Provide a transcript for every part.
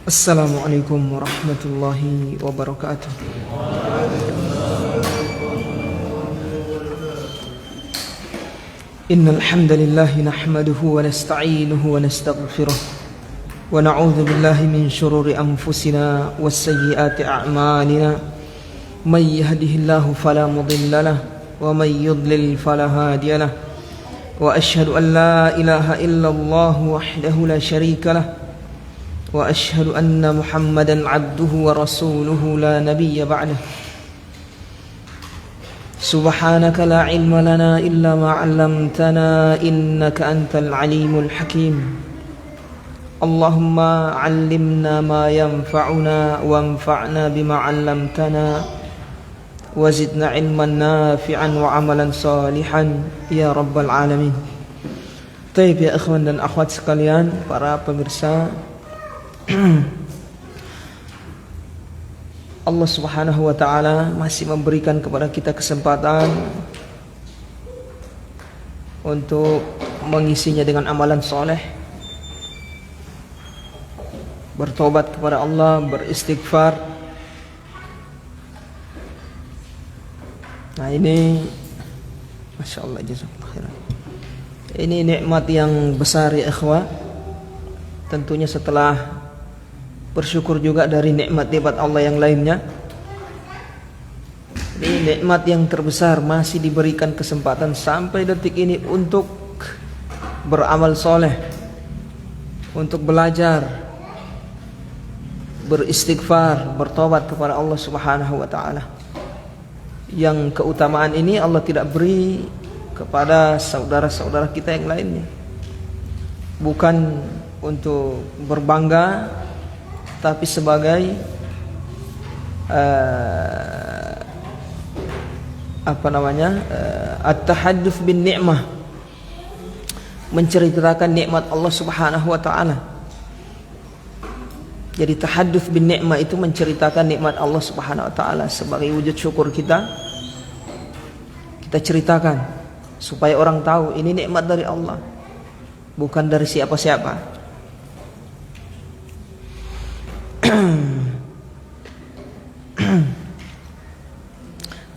Assalamualaikum warahmatullahi wabarakatuh. Innal hamdalillah nahmaduhu wa nasta'inuhu wa nastaghfiruh wa na'udzu billahi min shururi anfusina was sayyiati a'malina. May yahdihillahu fala mudilla lahu wa may yudlil fala hadiya lahu. Wa asyhadu an la ilaha illallah wahdahu la syarika lahu wa asyhadu anna Muhammadan 'abduhu wa rasuluhu la nabiyya ba'dahu. Subhanaka la ilma lana illa ma 'allamtana innaka antal alimul hakim. Allahumma 'allimna ma yanfa'una wanfa'na bima 'allamtana wa zidna ilman nafi'an wa 'amalan salihan ya rabbal alamin. Baik ya ikhwan dan akhwat sekalian, para pemirsa, Allah Subhanahu wa ta'ala masih memberikan kepada kita kesempatan untuk mengisinya dengan amalan soleh, bertobat kepada Allah, beristighfar. Nah ini Masya Allah, jazakallah khairan. Ini nikmat yang besar ya ikhwah. Tentunya setelah bersyukur juga dari nikmat-nikmat Allah yang lainnya, ini nikmat yang terbesar masih diberikan kesempatan sampai detik ini untuk beramal soleh, untuk belajar, beristighfar, bertobat kepada Allah Subhanahu wa ta'ala. Yang keutamaan ini Allah tidak beri kepada saudara-saudara kita yang lainnya, bukan untuk berbangga, tapi sebagai at-tahadduts bin ni'mah, menceritakan nikmat Allah Subhanahu wa ta'ala. Jadi tahadduts bin ni'mah itu menceritakan nikmat Allah Subhanahu wa ta'ala sebagai wujud syukur kita. Kita ceritakan supaya orang tahu ini nikmat dari Allah, bukan dari siapa-siapa.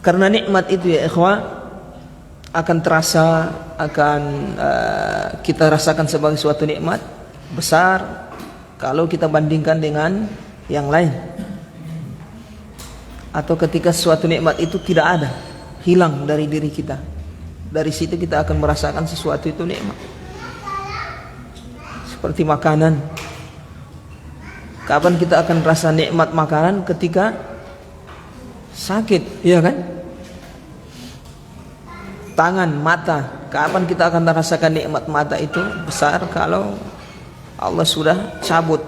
Karena nikmat itu ya ikhwah akan terasa, akan kita rasakan sebagai suatu nikmat besar kalau kita bandingkan dengan yang lain. Atau ketika suatu nikmat itu tidak ada, hilang dari diri kita, dari situ kita akan merasakan sesuatu itu nikmat. Seperti makanan. Kapan kita akan rasa nikmat makanan? Ketika sakit, iya kan? Tangan, mata, kapan kita akan merasakan nikmat mata itu besar? Kalau Allah sudah cabut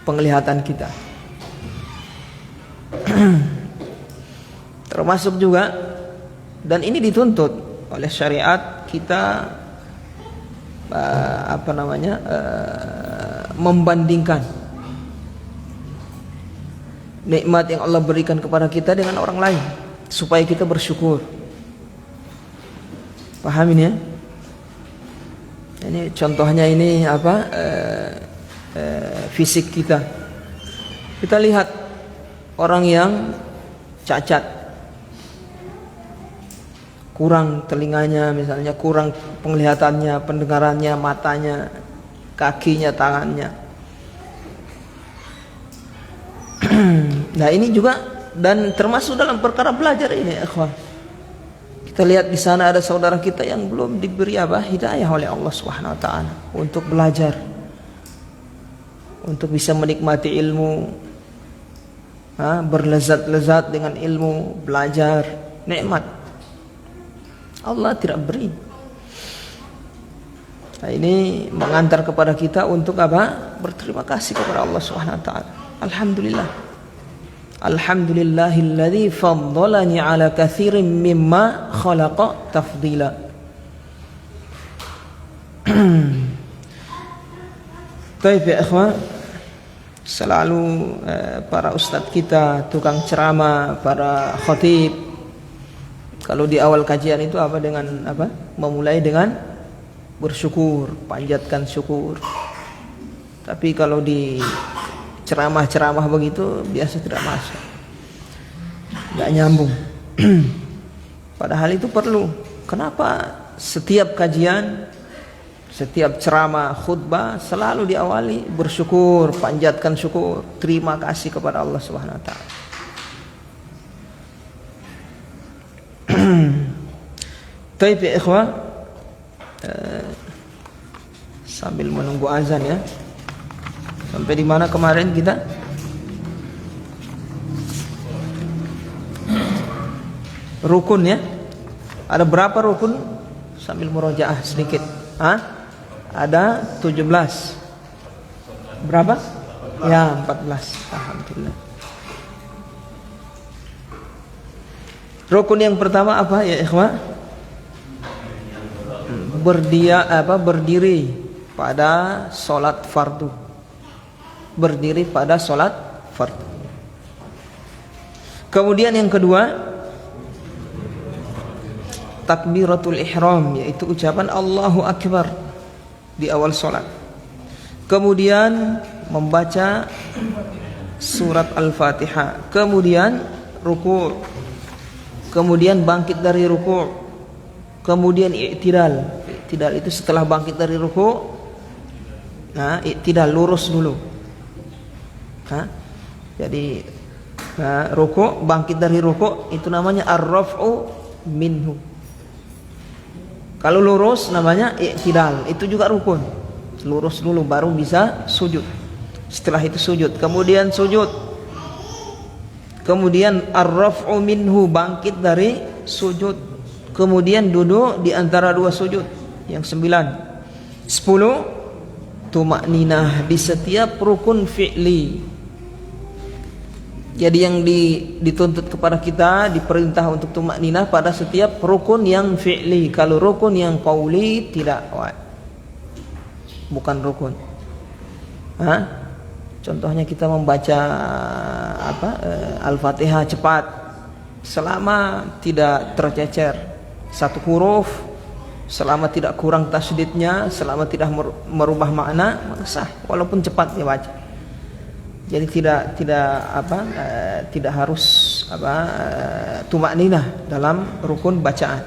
penglihatan kita. Termasuk juga, dan ini dituntut oleh syariat kita membandingkan nikmat yang Allah berikan kepada kita dengan orang lain supaya kita bersyukur. Paham ini ya? Ini contohnya ini fisik kita. Kita lihat orang yang cacat, kurang telinganya misalnya, kurang penglihatannya, pendengarannya, matanya, kakinya, tangannya. Nah ini juga, dan termasuk dalam perkara belajar ini ikhwan. Kita lihat di sana ada saudara kita yang belum diberi hidayah oleh Allah Subhanahu wa ta'ala untuk belajar, untuk bisa menikmati ilmu, berlezat-lezat dengan ilmu, belajar, nikmat Allah tidak beri. Nah ini mengantar kepada kita untuk berterima kasih kepada Allah Subhanahu wa ta'ala. Alhamdulillah. Alhamdulillahilladzi faddalani ala katsirin mimma khalaqa tafdila. Baik ya ikhwan, selalu para ustadz kita, tukang ceramah, para khatib, kalau di awal kajian itu memulai dengan bersyukur, panjatkan syukur. Tapi kalau di ceramah-ceramah begitu biasa tidak masuk, nggak nyambung. Padahal itu perlu. Kenapa setiap kajian, setiap ceramah, khutbah selalu diawali bersyukur, panjatkan syukur, terima kasih kepada Allah Subhanahu wa taala. Baik ya ikhwah, sambil menunggu azan ya. Sampai di mana kemarin kita? Rukun ya. Ada berapa rukun? Sambil murojaah sedikit. Ada 17. Berapa? Ya, 14. Alhamdulillah. Rukun yang pertama apa ya ikhwah? Berdiri pada salat fardu. Berdiri pada salat fardu. Kemudian yang kedua, takbiratul ihram, yaitu ucapan Allahu Akbar di awal salat. Kemudian membaca surat Al-Fatihah. Kemudian ruku'. Kemudian bangkit dari ruku'. Kemudian i'tidal. I'tidal itu setelah bangkit dari ruku'. Nah, i'tidal, lurus dulu. Jadi ruku', bangkit dari ruku' itu namanya ar-raf'u minhu. Kalau lurus namanya i'tidal, itu juga rukun. Lurus dulu baru bisa sujud. Setelah itu sujud, kemudian sujud. Kemudian ar-raf'u minhu, bangkit dari sujud. Kemudian duduk di antara dua sujud. Yang 9. 10. Tumakninah di setiap rukun fi'li. Jadi yang dituntut kepada kita, diperintah untuk tumakninah pada setiap rukun yang fi'li. Kalau rukun yang qauli tidak, bukan rukun. Contohnya kita membaca Al-Fatihah cepat, selama tidak tercecer satu huruf, selama tidak kurang tasydidnya, selama tidak merubah makna, maka sah walaupun cepat dibaca. Jadi tidak harus tumakninah dalam rukun bacaan.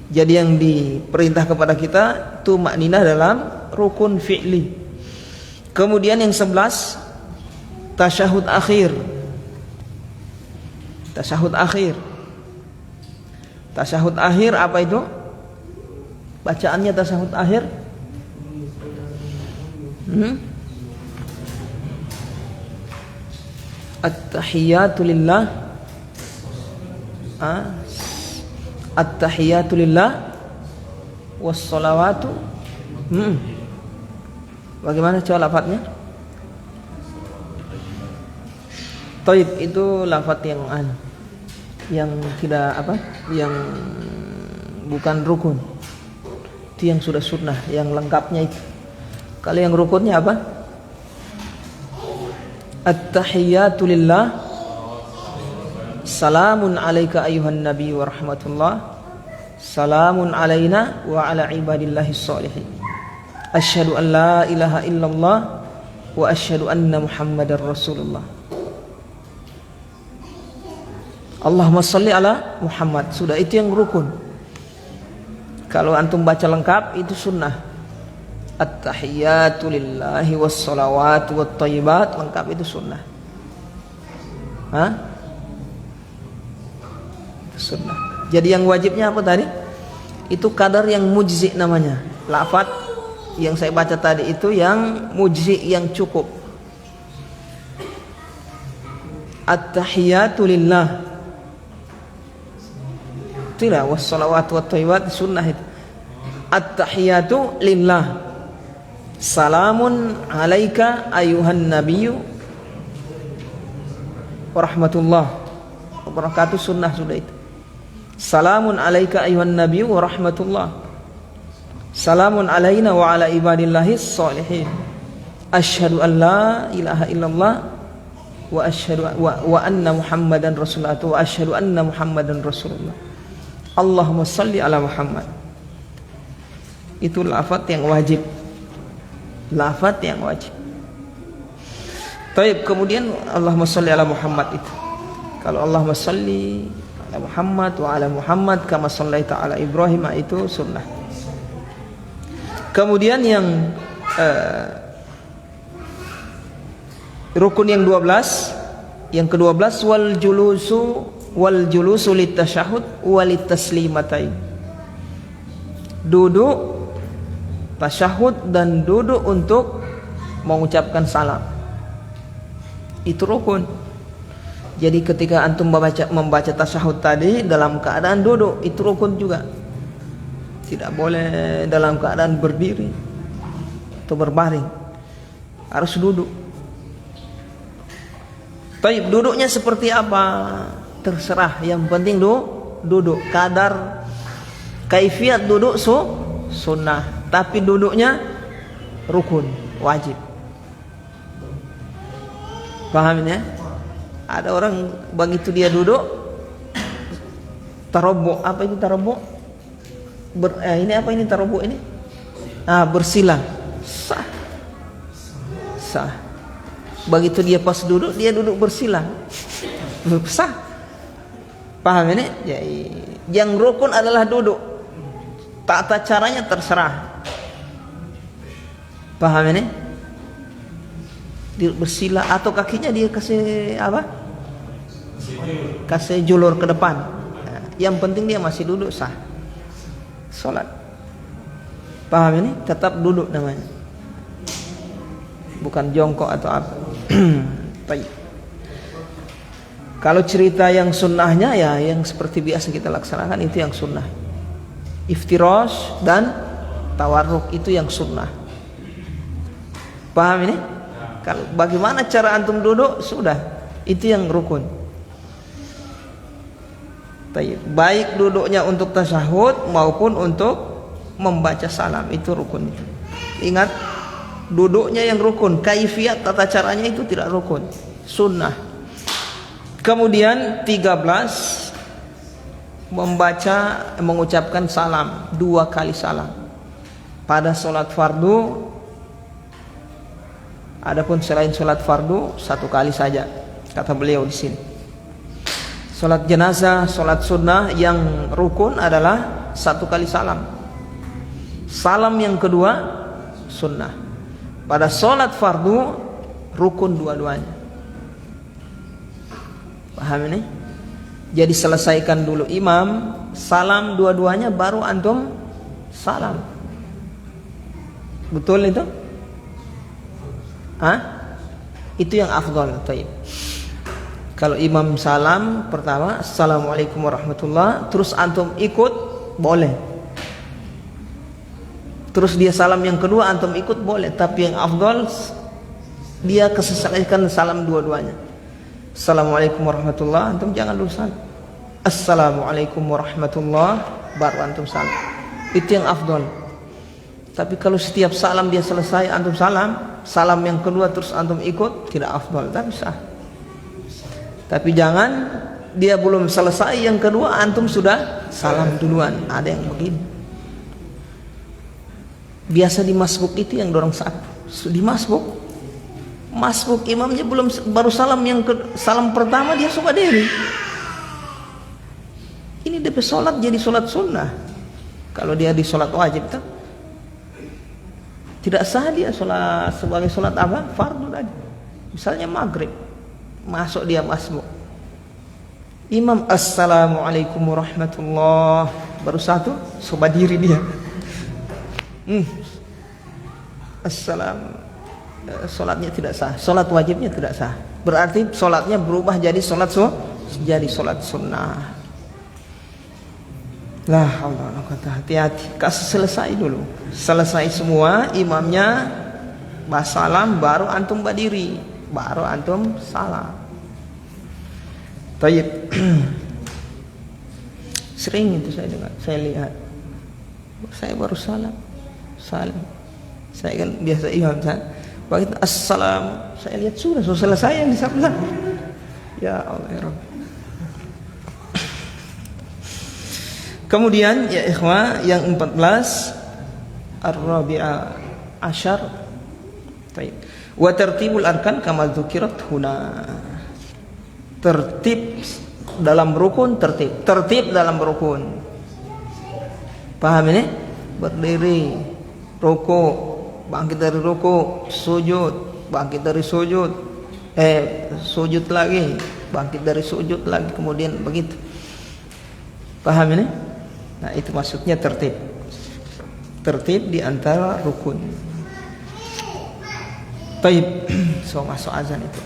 Jadi yang diperintah kepada kita tumakninah dalam rukun fi'li. Kemudian yang 11, tasyahud akhir. Tasyahud akhir. Tasyahud akhir apa itu? Bacaannya tasyahud akhir. At-tahiyatu lillah. At-tahiyatu lillah was-shalawatu. Bagaimana coba lafadznya? Taib itu lafadz yang tidak yang bukan rukun. Itu yang sudah sunnah, yang lengkapnya itu. Kalau yang rukunnya apa? At-tahiyyatu lillah. Salamun alayka ayuhan nabi wa rahmatullah. Salamun alayna wa ala ibadillahis sholihin. Asyhadu an la ilaha illallah wa asyhadu anna muhammadar rasulullah. Allahumma salli ala Muhammad. Sudah, itu yang rukun. Kalau antum baca lengkap itu sunnah. At-tahiyyatu lillahi was-shalawatu wat-thayyibat, lengkap itu sunnah. Sunnah. Jadi yang wajibnya apa tadi? Itu kadar yang mujzi namanya. Lafaz yang saya baca tadi itu yang mujzi, yang cukup. At-tahiyyatu lillah. Tidak, was-shalawatu wat-thayyibat sunnah itu. At-tahiyyatu lillah. Salamun alaika ayuhan nabiyyu warahmatullah wabarakatuh, sunnah sudah itu. Salamun alaika ayuhan nabiyyu warahmatullah. Salamun alaina wa ala ibadillahis sholihin. Asyhadu an la ilaha illallah wa asyhadu wa anna muhammadan rasulullah wa asyhadu anna muhammadan rasulullah. Allahumma salli ala Muhammad. Itu lafaz yang wajib. Lafaz yang wajib. Taib, kemudian Allahumma sholli ala Muhammad itu. Kalau Allahumma sholli ala Muhammad wa ala Muhammad kama shallaita ala Ibrahim, itu sunnah. Kemudian yang rukun yang 12, yang ke-12 wal julusu litasyahhud walit taslimatain. Duduk tasyahud dan duduk untuk mengucapkan salam. Itu rukun. Jadi ketika antum membaca tasyahud tadi dalam keadaan duduk, itu rukun juga. Tidak boleh dalam keadaan berdiri atau berbaring. Harus duduk. Baik, duduknya seperti apa? Terserah, yang penting duduk. Kadar kaifiat duduk sunnah, tapi duduknya rukun, wajib. Paham ya? Ada orang begitu dia duduk tarabbu. Apa itu tarabbu? Ini apa ini tarabbu ini? Bersila. Sah. Begitu dia pas duduk, dia duduk bersila. Sah. Paham ini? Yang rukun adalah duduk. Tata caranya terserah. Paham ini? Dia bersila atau kakinya dia kasih apa? Kasih julur ke depan. Yang penting dia masih duduk, sah. Salat. Paham ini? Tetap duduk namanya. Bukan jongkok atau apa. Baik. Kalau cerita yang sunnahnya ya yang seperti biasa kita laksanakan, itu yang sunnah. Iftirash dan tawarruk itu yang sunnah. Paham ini? Kalau bagaimana cara antum duduk, sudah, itu yang rukun. Baik duduknya untuk tasyahud maupun untuk membaca salam, itu rukun itu. Ingat, duduknya yang rukun, kaifiat tata caranya itu tidak rukun, sunnah. Kemudian 13, mengucapkan salam 2 kali salam pada sholat fardu. Adapun selain sholat fardu 1 kali saja, kata beliau di sini. Sholat jenazah, sholat sunnah yang rukun adalah 1 kali salam. Salam yang kedua sunnah. Pada sholat fardu rukun dua-duanya. Paham ini? Jadi selesaikan dulu imam salam dua-duanya, baru antum salam. Betul itu? Itu yang afdal. Taib. Kalau imam salam pertama, assalamualaikum warahmatullah, terus antum ikut, boleh. Terus dia salam yang kedua, antum ikut, boleh. Tapi yang afdal dia keselesaikan salam dua-duanya. Assalamualaikum warahmatullah, antum jangan dulu salam. Assalamualaikum warahmatullah, baru antum salam. Itu yang afdal. Tapi kalau setiap salam dia selesai antum salam yang kedua terus antum ikut, tidak afdal, tapi sah. Tapi jangan dia belum selesai yang kedua antum sudah salam duluan. Ada yang begini. Biasa di masbuk itu yang dorong satu. Di masbuk imamnya belum, baru salam salam pertama dia suka diri. Ini DP sholat jadi sholat sunnah. Kalau dia di sholat wajib tuh tidak sah dia sholat sebagai sholat apa? Fardu tadi. Misalnya maghrib, masuk dia masbuk. Imam assalamualaikum warahmatullah, baru satu, coba diri dia. Sholatnya tidak sah, sholat wajibnya tidak sah. Berarti sholatnya berubah jadi sholat sunnah. Lah Allah, hati-hati. Kasih selesai dulu. Selesai semua, imamnya salam, baru antum berdiri, baru antum salam. Tayyib. Sering itu saya dengar, saya lihat. Saya baru salam. Saya kan biasa imam saya. Begitu assalam, saya lihat sudah selesai yang disabda. Ya Allah ya Rabb. Kemudian ya ikhwah yang 14, ar-rabi'a asyar, Baik. Wa tertibul arkan kama dzukirat huna. Tertib dalam rukun, tertib dalam rukun. Paham ini? Berdiri, rukuk, bangkit dari rukuk, sujud, bangkit dari sujud, sujud lagi, bangkit dari sujud lagi, kemudian begitu. Paham ini? Nah, itu maksudnya tertib. Tertib di antara rukun. Baik, so masuk azan itu.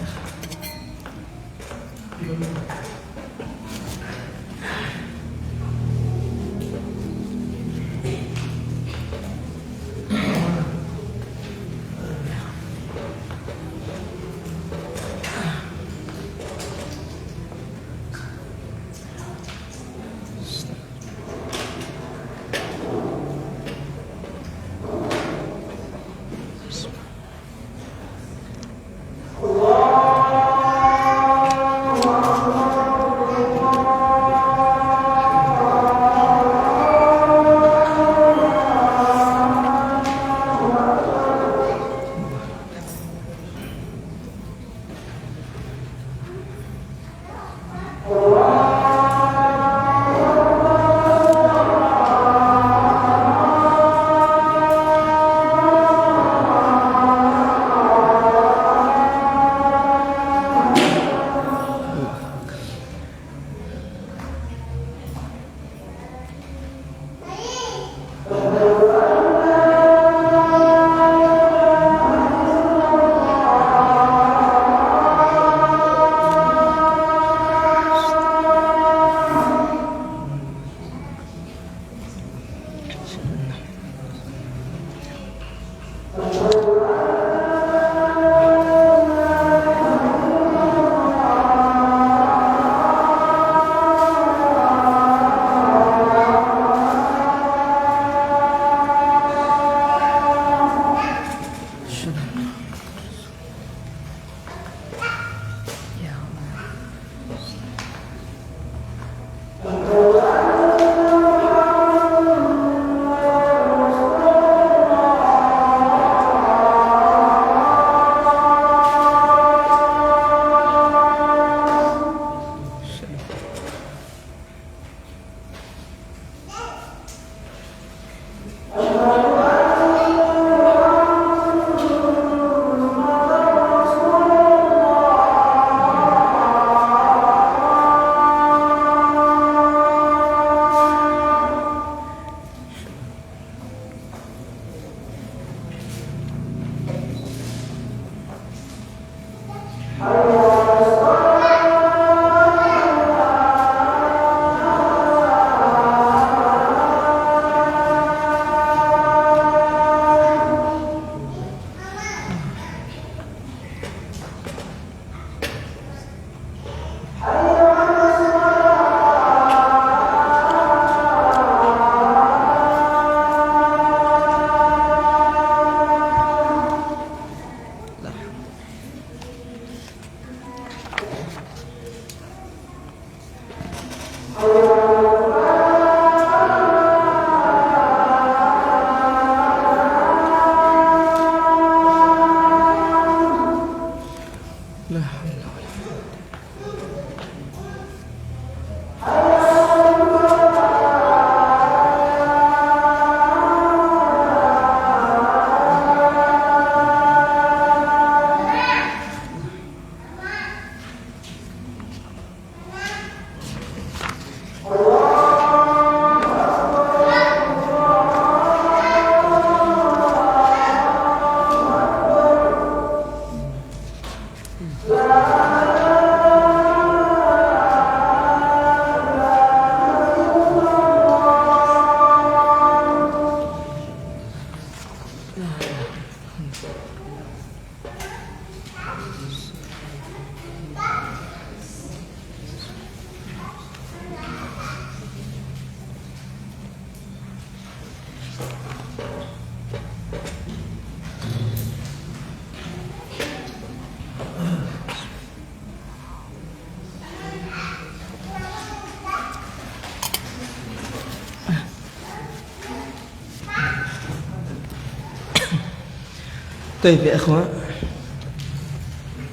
Baik ya ikhwan,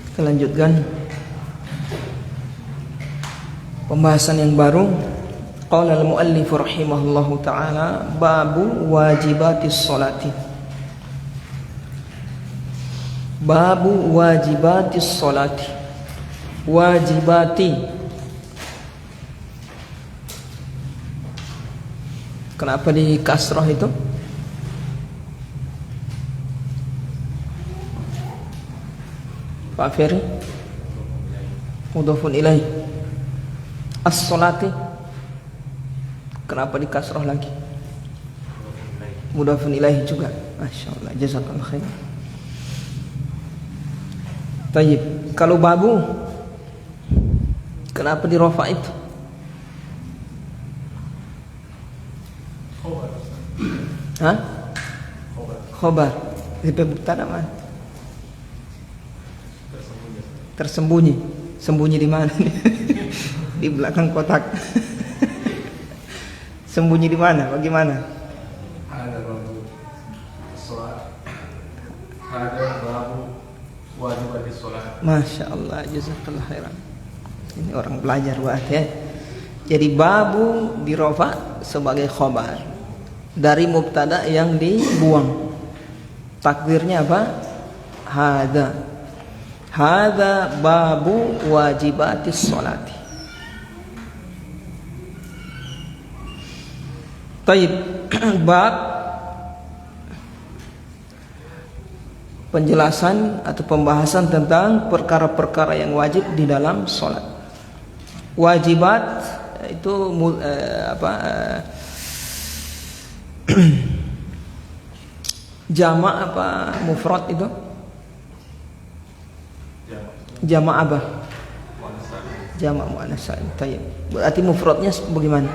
kita lanjutkan pembahasan yang baru. Qala al-muallif rahimahullahu taala babu wajibatis sholati. Babu wajibatis sholati. Wajibati. Kenapa di kasrah itu? Pak Ferry, mudhafun ilaih. As-sholati, kenapa di kasrah lagi? Mudhafun ilaih juga. Masya Allah, jazakallah khair. Tayyib, kalau babu, kenapa di rafa itu? Hah? Khobar. Di mubtada mana? Tersembunyi. Sembunyi di mana? Di belakang kotak. Sembunyi di mana? Bagaimana? Ada babu sholat. Ada babu wajib sholat. Masya Allah, jazakallah khairan. Ini orang belajar banget ya. Jadi babu di rafa sebagai khobar dari mubtada yang dibuang. Takdirnya apa? Hada babu wajibatis sholati. Taib. Bab penjelasan atau pembahasan tentang perkara-perkara yang wajib di dalam sholat. Wajibat itu jamak apa mufrad itu? Jamak apa? Jamak muannas salim. Tayyib. Berarti mufradnya bagaimana?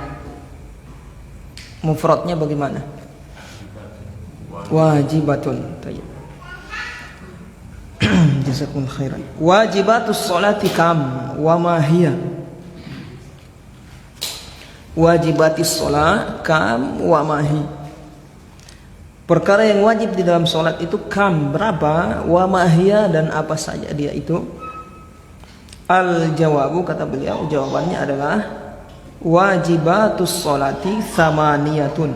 Mufradnya bagaimana? Wajibatun. Tayyib. Jazakumullah khairan. Wajibatus sholati kam wa ma hiya? Wajibatis sholat kam wa ma hiya? Perkara yang wajib di dalam sholat itu kam, berapa, wa ma hiya, dan apa saja dia itu. Al jawabu, kata beliau, jawabannya adalah wajibatus sholati samaniyatun.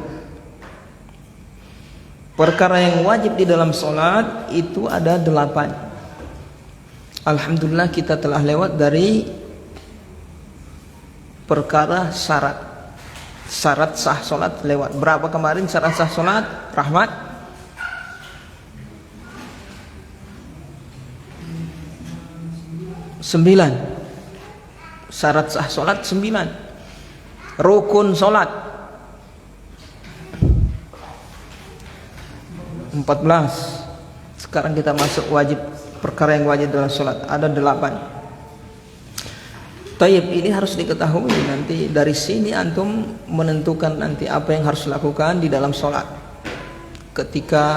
Perkara yang wajib di dalam sholat itu ada 8. Alhamdulillah kita telah lewat dari perkara syarat sah sholat lewat. Berapa kemarin syarat sah sholat, Rahmat? 9. Syarat sah sholat 9. Rukun sholat 14. Sekarang kita masuk wajib, perkara yang wajib dalam sholat ada 8. Tayyib, ini harus diketahui, nanti dari sini antum menentukan nanti apa yang harus dilakukan di dalam sholat ketika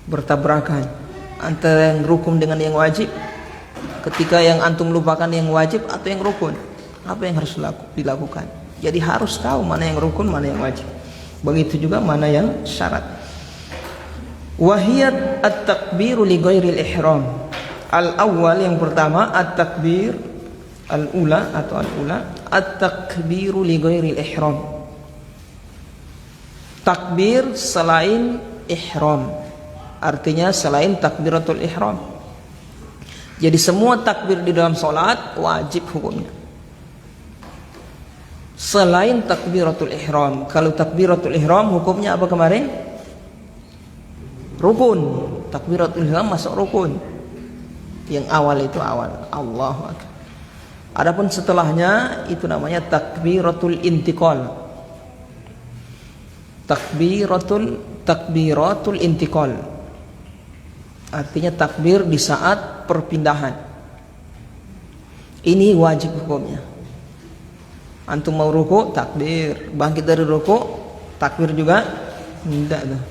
bertabrakan antara yang rukun dengan yang wajib, ketika yang antum lupakan yang wajib atau yang rukun, apa yang harus dilakukan. Jadi harus tahu mana yang rukun, mana yang wajib, begitu juga mana yang syarat. Wahiyat at-takbiru li ghairil ihram. Al-awwal, yang pertama, at-takbir al-ula atau al-ula, at-takbiru li ghairil ihram. Takbir selain ihram, artinya selain takbiratul ihram. Jadi semua takbir di dalam salat wajib hukumnya selain takbiratul ihram. Kalau takbiratul ihram hukumnya apa kemarin? Rukun. Takbiratul ihram masuk rukun. Yang awal itu awal, Allahu Akbar. Adapun setelahnya itu namanya takbiratul intiqal. Takbiratul intiqal. Artinya takbir di saat perpindahan. Ini wajib hukumnya. Antum mau ruku, takbir. Bangkit dari ruku, takbir juga. Tidak tuh.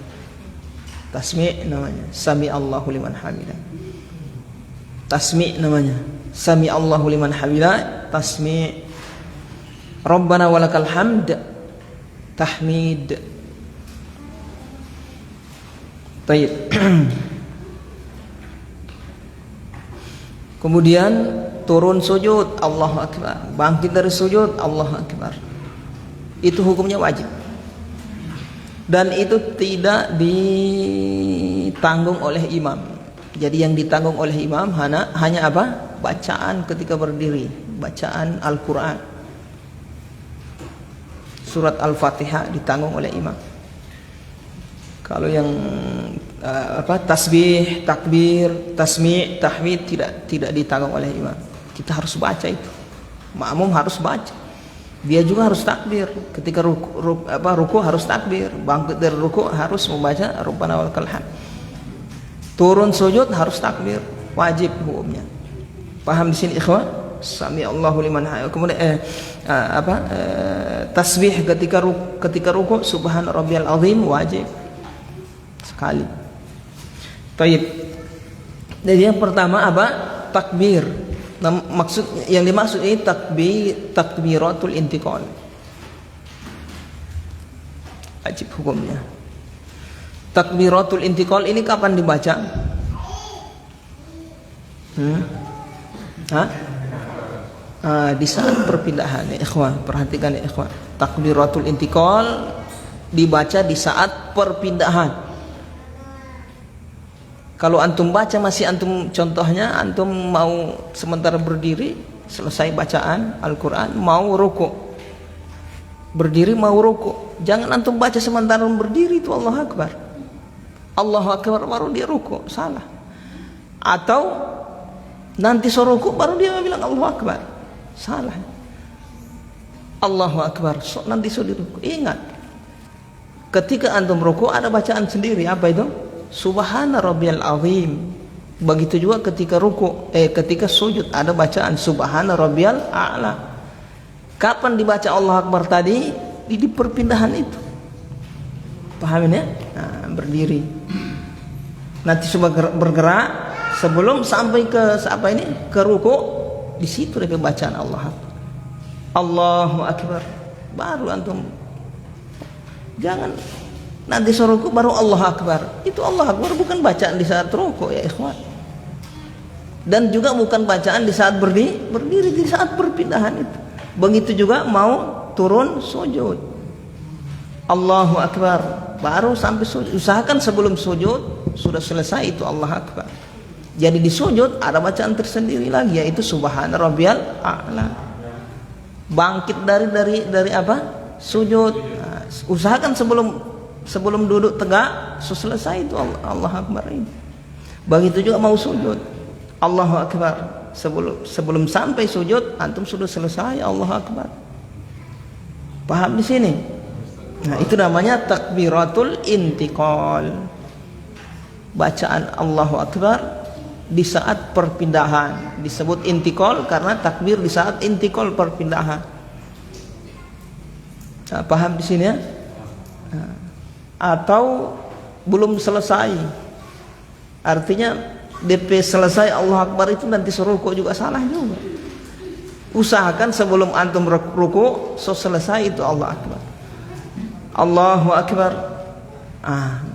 Tasmi' namanya. Sami Allahu liman hamidah. Tasmi' namanya. Sami Allahu liman hamidah. Tasmi'. Rabbana walakal hamd. Tahmid. Baik. Kemudian turun sujud, Allahu Akbar. Bangkit dari sujud, Allahu Akbar. Itu hukumnya wajib. Dan itu tidak ditanggung oleh imam. Jadi yang ditanggung oleh imam hanya apa? Bacaan ketika berdiri, bacaan Al-Quran. Surat Al-Fatihah ditanggung oleh imam. Kalau yang tasbih, takbir, tasmi', tahmid tidak ditanggung oleh imam. Kita harus baca itu. Makmum harus baca. Dia juga harus takbir. Ketika ruku harus takbir. Bangkit dari ruku harus membaca Rabbana walakal hamd. Turun sujud harus takbir. Wajib hukumnya. Paham di sini ikhwah? Sami Allahu liman hamid. Kemudian tasbih ketika ruku subhana rabbiyal azim wajib sekali. Baik. Jadi yang pertama apa? Takbir. Nah, yang dimaksud ini takbiratul intiqal. Wajib hukumnya. Takbiratul intiqal ini kapan dibaca? Di saat perpindahan ya ikhwan, perhatikan ya ikhwan. Takbiratul intiqal dibaca di saat perpindahan. Kalau antum baca contohnya antum mau sementara berdiri selesai bacaan Al-Quran mau ruku, berdiri mau ruku, jangan antum baca sementara berdiri itu Allahu Akbar baru dia ruku, salah. Atau nanti suruh ruku baru dia bilang Allahu Akbar, salah. Allahu Akbar nanti suruh ruku. Ingat, ketika antum ruku ada bacaan sendiri, apa itu? Subhana rabbiyal azim. Begitu juga ketika ketika sujud ada bacaan subhana rabbiyal a'la. Kapan dibaca Allah Akbar tadi? Di perpindahan itu. Pahamin ya? Nah, berdiri. Nanti coba bergerak sebelum sampai ke ke ruku, di situ ada bacaan Allah Akbar. Allahu Akbar. Baru antum jangan nanti suruhku baru Allah Akbar. Itu Allah Akbar bukan bacaan di saat ruku ya ikhwan. Dan juga bukan bacaan di saat berdiri di saat perpindahan itu. Begitu juga mau turun sujud. Allahu Akbar baru sampai sujud. Usahakan sebelum sujud sudah selesai itu Allah Akbar. Jadi di sujud ada bacaan tersendiri lagi yaitu subhana rabbiyal a'la. Bangkit dari apa? Sujud. Nah, usahakan sebelum duduk tegak selesai itu Allah Akbar ini. Begitu juga mau sujud Allahu Akbar, sebelum sampai sujud antum sudah selesai Allahu Akbar. Paham di sini? Nah, itu namanya takbiratul intiqal. Bacaan Allahu Akbar di saat perpindahan disebut intiqal karena takbir di saat intiqal perpindahan. Nah, paham di sini ya? Nah, atau belum selesai, artinya DP selesai Allah Akbar itu nanti ruku juga salah juga. Usahakan sebelum antum ruku selesai itu Allah Akbar. Allahu Akbar.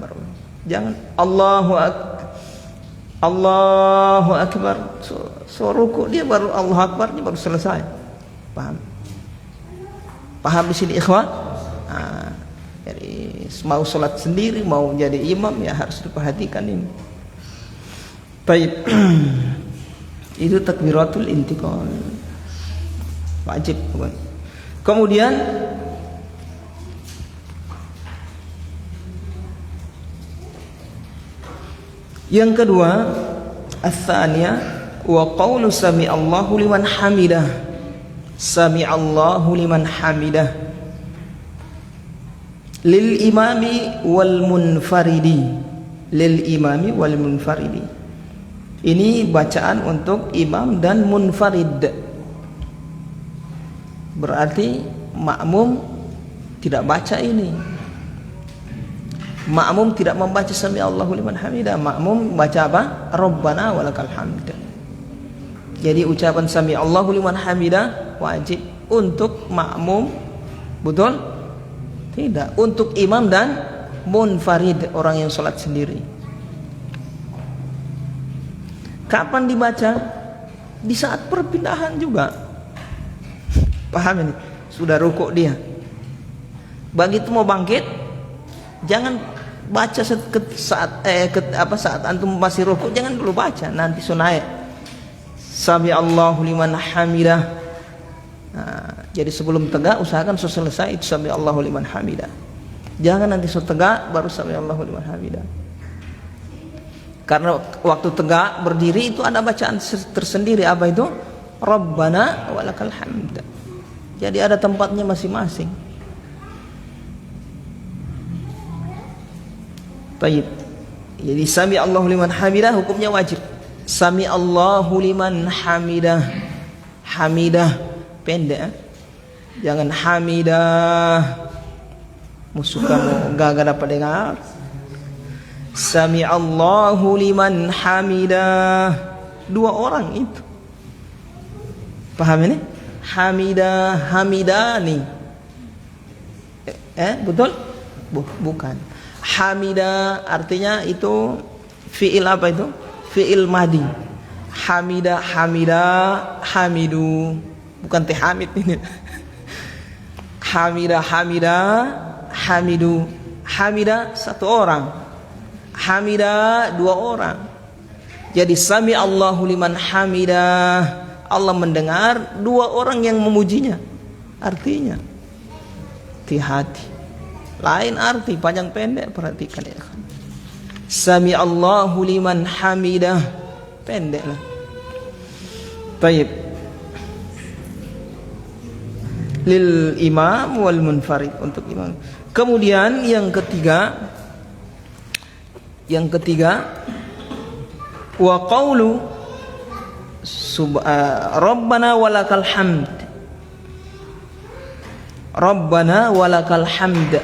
Baru. Jangan Allahu Akbar. Ruku dia baru Allah Akbar dia baru selesai. Paham? Paham di sini ikhwan? Jadi mau sholat sendiri mau jadi imam ya harus diperhatikan ini. Baik. Itu takbiratul intiqal. Wajib. Kemudian yang kedua, ats-tsaniyah wa qaulu sami Allahu liman hamidah. Sami Allahu liman hamidah. Lil imami wal munfaridi. Lil imami wal munfaridi. Ini bacaan untuk imam dan munfarid. Berarti makmum tidak baca ini. Makmum tidak membaca sami Allahu liman hamidah. Makmum baca apa? Rabbana walakal hamd. Jadi ucapan sami Allahu liman hamidah wajib untuk makmum. Betul? Tidak. Untuk imam dan munfarid, orang yang sholat sendiri. Kapan dibaca? Di saat perpindahan juga. Paham ini? Sudah rukuk dia. Begitu mau bangkit, jangan baca saat antum masih rukuk, jangan dulu baca, nanti sunayat. Sami Allahu liman hamidah. Nah, jadi sebelum tegak usahakan selesai itu sami Allahu liman hamidah. Jangan nanti tegak baru sami Allahu liman hamidah. Karena waktu tegak berdiri itu ada bacaan tersendiri, apa itu? Rabbana walakal hamd. Jadi ada tempatnya masing-masing. Baik. Jadi sami Allahu liman hamidah hukumnya wajib. Sami Allahu liman hamidah. Hamidah pendek. Jangan hamidah. Musuh kamu gak dapat dengar. Sami Allahu liman hamidah. Dua orang itu. Paham ini? Hamidah, hamidani. Betul? Bukan. Hamidah artinya itu fi'il apa itu? Fi'il madi. Hamidah, hamidah, hamidu. Bukan teh hamid ini. Hamidah, hamidah, hamidu. Hamidah satu orang. Hamidah dua orang. Jadi sami Allahu liman hamidah. Allah mendengar dua orang yang memujinya. Artinya hati-hati. Lain arti panjang pendek, perhatikan ya. Sami Allahu liman hamidah. Pendeklah. Baik. Lil imam wal munfarid, untuk imam. Kemudian yang ketiga wa qawlu Rabbana walakal hamd. Rabbana walakal hamd.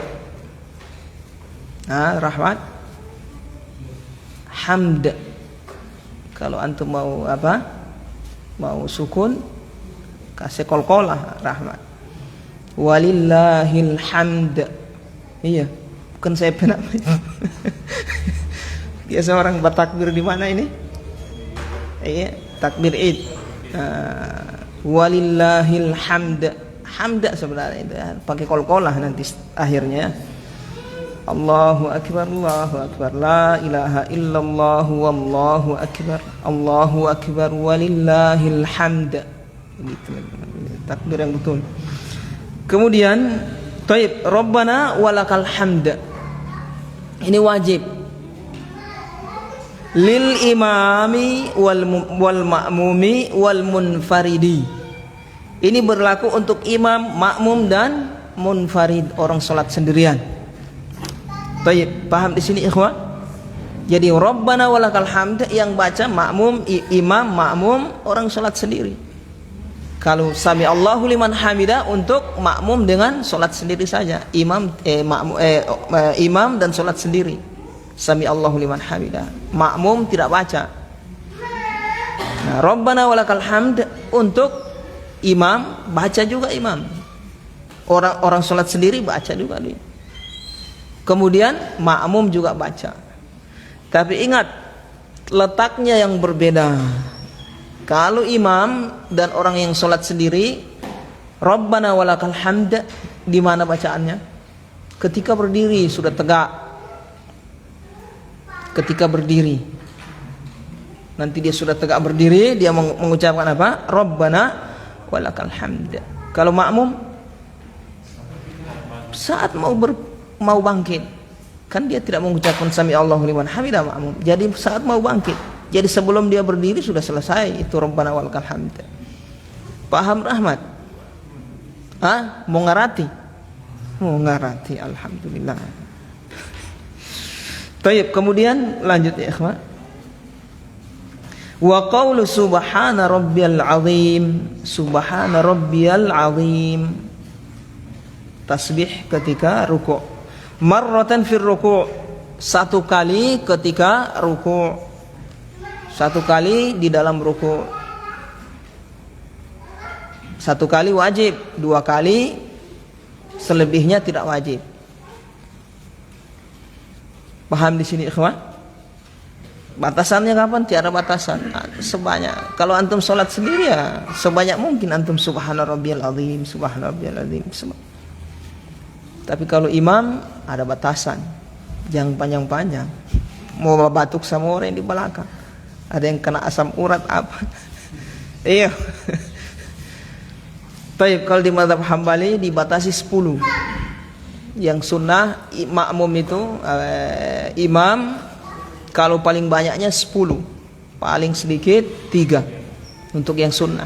Rahmat. Hamd. Kalau antum mau apa? Mau sukun, kasih qalqalah rahmat. Walillahil hamd. Iya, bukan saya pernah. Biasa orang bertakbir di mana ini? Iya, takbir Id. Walillahil hamd. Hamd sebenarnya itu ya. Pakai qalqalah nanti akhirnya. Allahu akbar, Allahu akbar, la ilaha illallah, wallahu akbar, Allahu akbar, walillahil hamd. Gitu, takbir yang betul. Kemudian, taib, Rabbana walakal hamd. Ini wajib. Lil imami wal ma'mumi wal munfaridi. Ini berlaku untuk imam, makmum dan munfarid, orang salat sendirian. Baik, paham di sini ikhwah? Jadi Rabbana walakal hamd yang baca makmum, imam, makmum, orang salat sendiri. Kalau sami Allahu liman hamidah untuk makmum dengan salat sendiri saja. Imam dan salat sendiri. Sami Allahu liman hamidah. Makmum tidak baca. Nah, Rabbana walakal hamd untuk imam, baca juga imam. Orang salat sendiri baca juga dia. Kemudian makmum juga baca. Tapi ingat, letaknya yang berbeda. Kalau imam dan orang yang sholat sendiri, Rabbana walakal hamd, di mana bacaannya? Ketika berdiri sudah tegak. Ketika berdiri. Nanti dia sudah tegak berdiri, dia mengucapkan apa? Rabbana walakal hamd. Kalau makmum saat mau bangkit, kan dia tidak mengucapkan sami Allahu liman hamidah makmum. Jadi saat mau bangkit, jadi sebelum dia berdiri sudah selesai itu Rabbana walakal hamd. Paham rahmat? Mau ngarati? Mau ngarati, alhamdulillah. Baik, kemudian lanjut ya ikhwan. Wa qawlu subhana rabbiyal azim. Subhana rabbiyal azim. Tasbih ketika rukuk. Marratan fir ruku', satu kali ketika ruku', satu kali di dalam ruku', satu kali wajib, dua kali, selebihnya tidak wajib. Paham di sini ikhwan? Batasannya kapan? Tiada batasan. Sebanyak. Kalau antum sholat sendiri ya sebanyak mungkin antum subhana rabbiyal azim, subhana rabbiyal azim. Tapi kalau imam ada batasan. Jangan panjang-panjang. Mau batuk sama orang di belakang. Ada yang kena asam urat apa? Iya. Baik, kalau di mazhab Hambali dibatasi 10. Yang sunnah makmum itu imam kalau paling banyaknya 10, paling sedikit 3 untuk yang sunnah.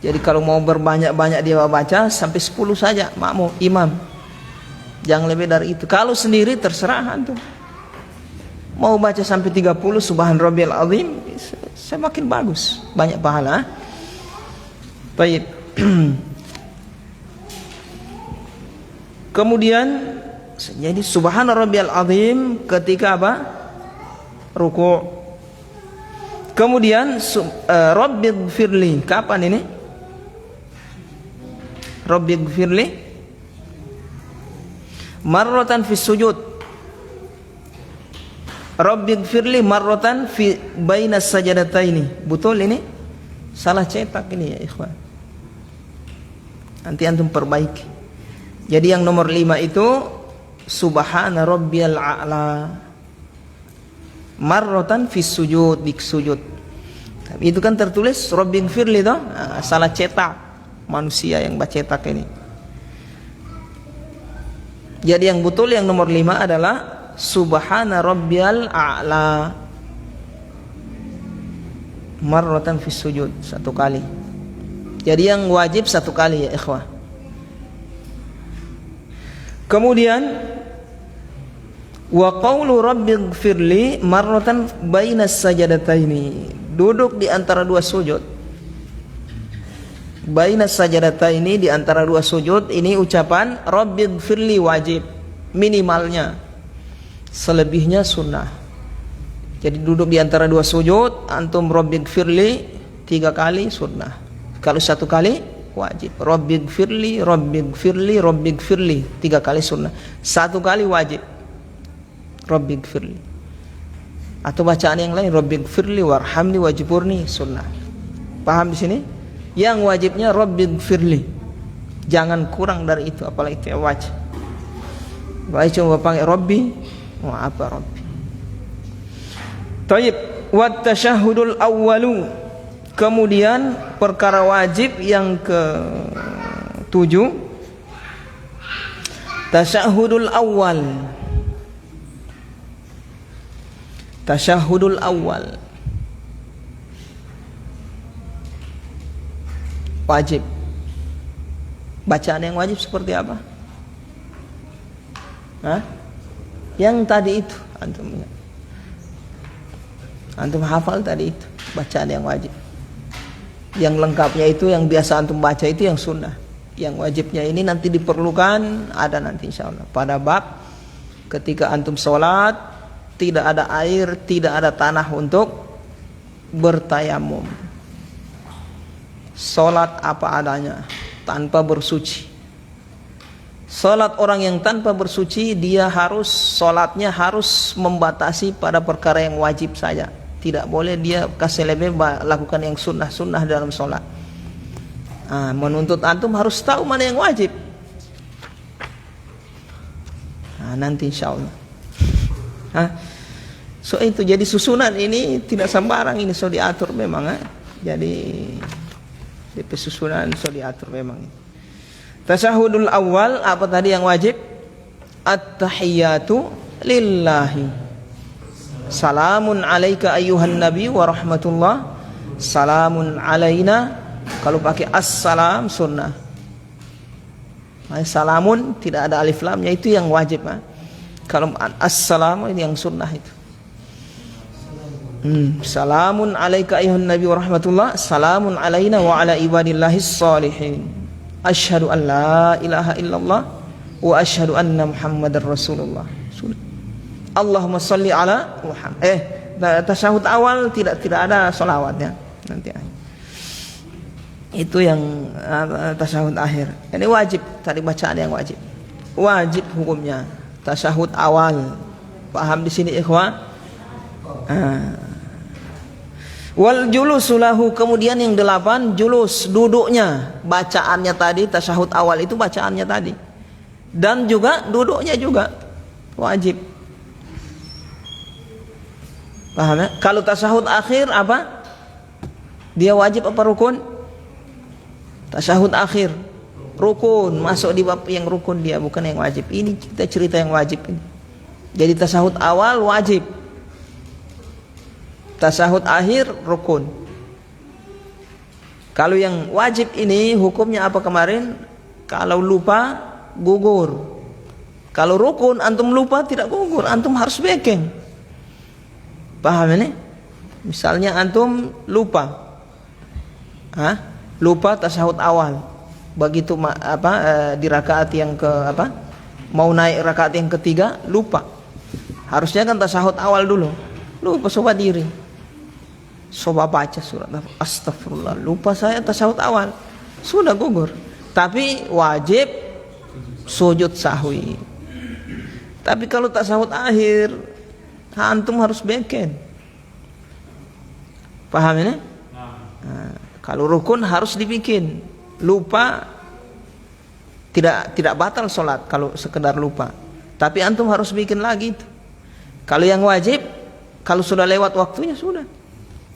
Jadi kalau mau berbanyak-banyak dia baca sampai 10 saja makmum imam. Jangan lebih dari itu. Kalau sendiri terserah antum. Mau baca sampai 30 subhan rabbiyal azim semakin bagus, banyak pahala. Baik. Kemudian jadi subhana rabbiyal azim ketika apa? Ruku'. Kemudian rabbighfirli, kapan ini? Rabbighfirli marratan fi sujud. Rabbighfirli marratan fi bainas sajadataini. Betul ini? Salah cetak ini ya ikhwan. Nanti antum perbaiki. Jadi yang nomor 5 itu subhana rabbiyal a'la marratan fi sujud, di sujud. Tapi itu kan tertulis rabbighfirli toh. Salah cetak manusia yang baca cetak ini. Jadi yang betul yang nomor 5 adalah subhana rabbiyal a'la marratan fi sujud, 1 kali. Jadi yang wajib 1 kali ya ikhwah. Kemudian wa qawlu rabbighfirli marratan bainas sajadataini, duduk di antara 2 sujud. Bainas sajadataini, di antara 2 sujud ini ucapan rabbighfirli wajib minimalnya. Selebihnya sunnah. Jadi duduk di antara 2 sujud antum rabbighfirli 3 kali sunnah. Kalau 1 kali wajib. Rabbighfirli, rabbighfirli, rabbighfirli 3 kali sunnah. 1 kali wajib. Rabbighfirli. Atau bacaan yang lain rabbighfirli warhamni wajburni sunnah. Paham di sini? Yang wajibnya rabbighfirli. Jangan kurang dari itu, apalagi itu wajib. Baik cuma pakai Rabbi, apa Rabbi? Taib wa tasyahhudul awwalu. Kemudian perkara wajib yang ke-7 tasyahhudul awal. Tasyahhudul awal wajib. Bacaan yang wajib seperti apa? Yang tadi itu antum hafal tadi itu bacaan yang wajib. Yang lengkapnya itu yang biasa antum baca itu yang sunnah. Yang wajibnya ini nanti diperlukan ada nanti insyaallah pada bab ketika antum sholat tidak ada air, tidak ada tanah untuk bertayamum. Sholat apa adanya tanpa bersuci. Sholat orang yang tanpa bersuci dia sholatnya harus membatasi pada perkara yang wajib saja. Tidak boleh dia kasih lebih lakukan yang sunnah-sunnah dalam sholat. Menuntut antum harus tahu mana yang wajib. Nanti insya Allah. So itu jadi susunan ini tidak sembarang ini so diatur memang. Jadi DP susunan so diatur memang. Tasyahudul awal apa tadi yang wajib? At-tahiyyatu lillahi. Salamun alaika ayyuhan nabi wa rahmatullah. Salamun alaina. Kalau pakai assalam sunnah. Salamun tidak ada alif lamnya itu yang wajib. Kalau assalamu ini yang sunnah itu. Salamun alaika ayyuhan nabi wa rahmatullah. Salamun alaina wa ala ibadillahis salihin. Asyhadu an la ilaha illallah wa asyhadu anna muhammadar rasulullah. Allahumma sholli ala Muhammad. Tasyahud awal tidak ada sholawatnya nanti. Itu yang tasyahud akhir. Ini wajib, tadi bacaan yang wajib. Wajib hukumnya tasyahud awal. Paham di sini ikhwan? Wal julusu lahu, kemudian yang 8 julus, duduknya. Bacaannya tadi tasyahud awal itu bacaannya tadi. Dan juga duduknya juga wajib. Paham ya? Kalau tasyahud akhir apa? Dia wajib apa rukun? Tasyahud akhir rukun, masuk di bab yang rukun dia, bukan yang wajib. Ini kita cerita yang wajib ini. Jadi tasyahud awal wajib. Tasyahud akhir rukun. Kalau yang wajib ini hukumnya apa kemarin? Kalau lupa gugur. Kalau rukun antum lupa tidak gugur, antum harus backing. Paham ini? Misalnya antum lupa. Lupa tasyahud awal. Begitu di rakaat yang mau naik rakaat yang ketiga lupa. Harusnya kan tasyahud awal dulu. Lupa soba diri. Coba baca surat astagfirullah, lupa saya tasyahud awal, sudah gugur. Tapi wajib sujud sahwi. Tapi kalau tasyahud akhir antum harus beken. Paham ini? Kalau rukun harus dibikin. Lupa tidak batal sholat kalau sekedar lupa. Tapi antum harus bikin lagi itu. Kalau yang wajib, kalau sudah lewat waktunya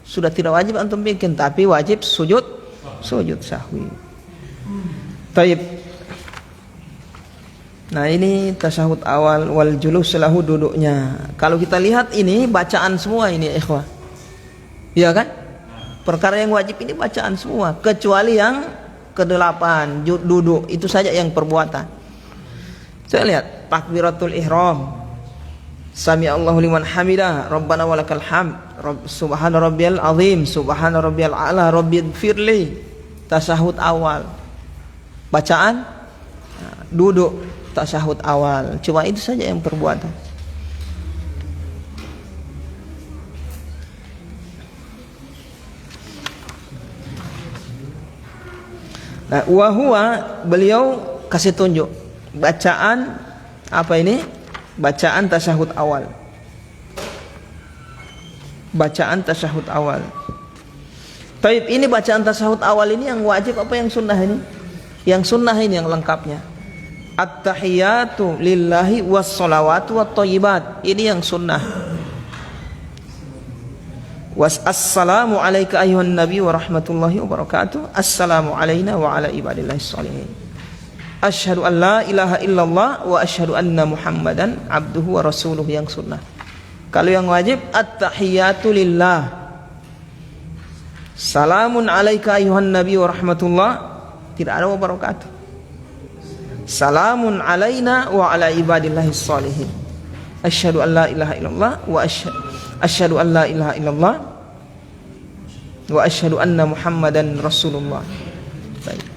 sudah tidak wajib antum bikin, tapi wajib sujud sahwi. Taib. Nah ini tasyahud awal, wal julus lahu, duduknya. Kalau kita lihat ini bacaan semua ini ikhwah. Iya kan? Perkara yang wajib ini bacaan semua, kecuali yang ke-8 duduk, itu saja yang perbuatan. Saya lihat takbiratul ihram. Sami Allahu liman hamidah, Rabbana walakal hamd, subhana rabbiyal azim, subhana rabbiyal a'la, rabbighfirli. Tasyahud awal. Bacaan duduk tasyahud awal. Cuma itu saja yang perbuatan. Nah, wahwa, beliau kasih tunjuk bacaan apa ini? Bacaan tasyahud awal. Bacaan tasyahud awal. Taib, ini bacaan tasyahud awal ini yang wajib apa yang sunnah ini? Yang sunnah ini yang lengkapnya. At-tahiyatu lillahi was-salawatu wat-thayyibat. Ini yang sunnah. Assalamu alayka ayuhan nabi wa rahmatullahi wa barakatuh. Assalamu alayna wa ala ibadillahi sholihin. Asyhadu an la ilaha illallah wa asyhadu anna muhammadan abduhu wa rasuluh, yang sunnah. Kalau yang wajib at-tahiyatu lillah. Salamun alayka ayuhan nabi wa rahmatullah, tidak ada wa barakatuh. Salamun alayna wa ala ibadillahi sholihin. Asyhadu an la ilaha illallah wa asyhadu an la ilaha illallah wa asyhadu anna muhammadan rasulullah. Baik.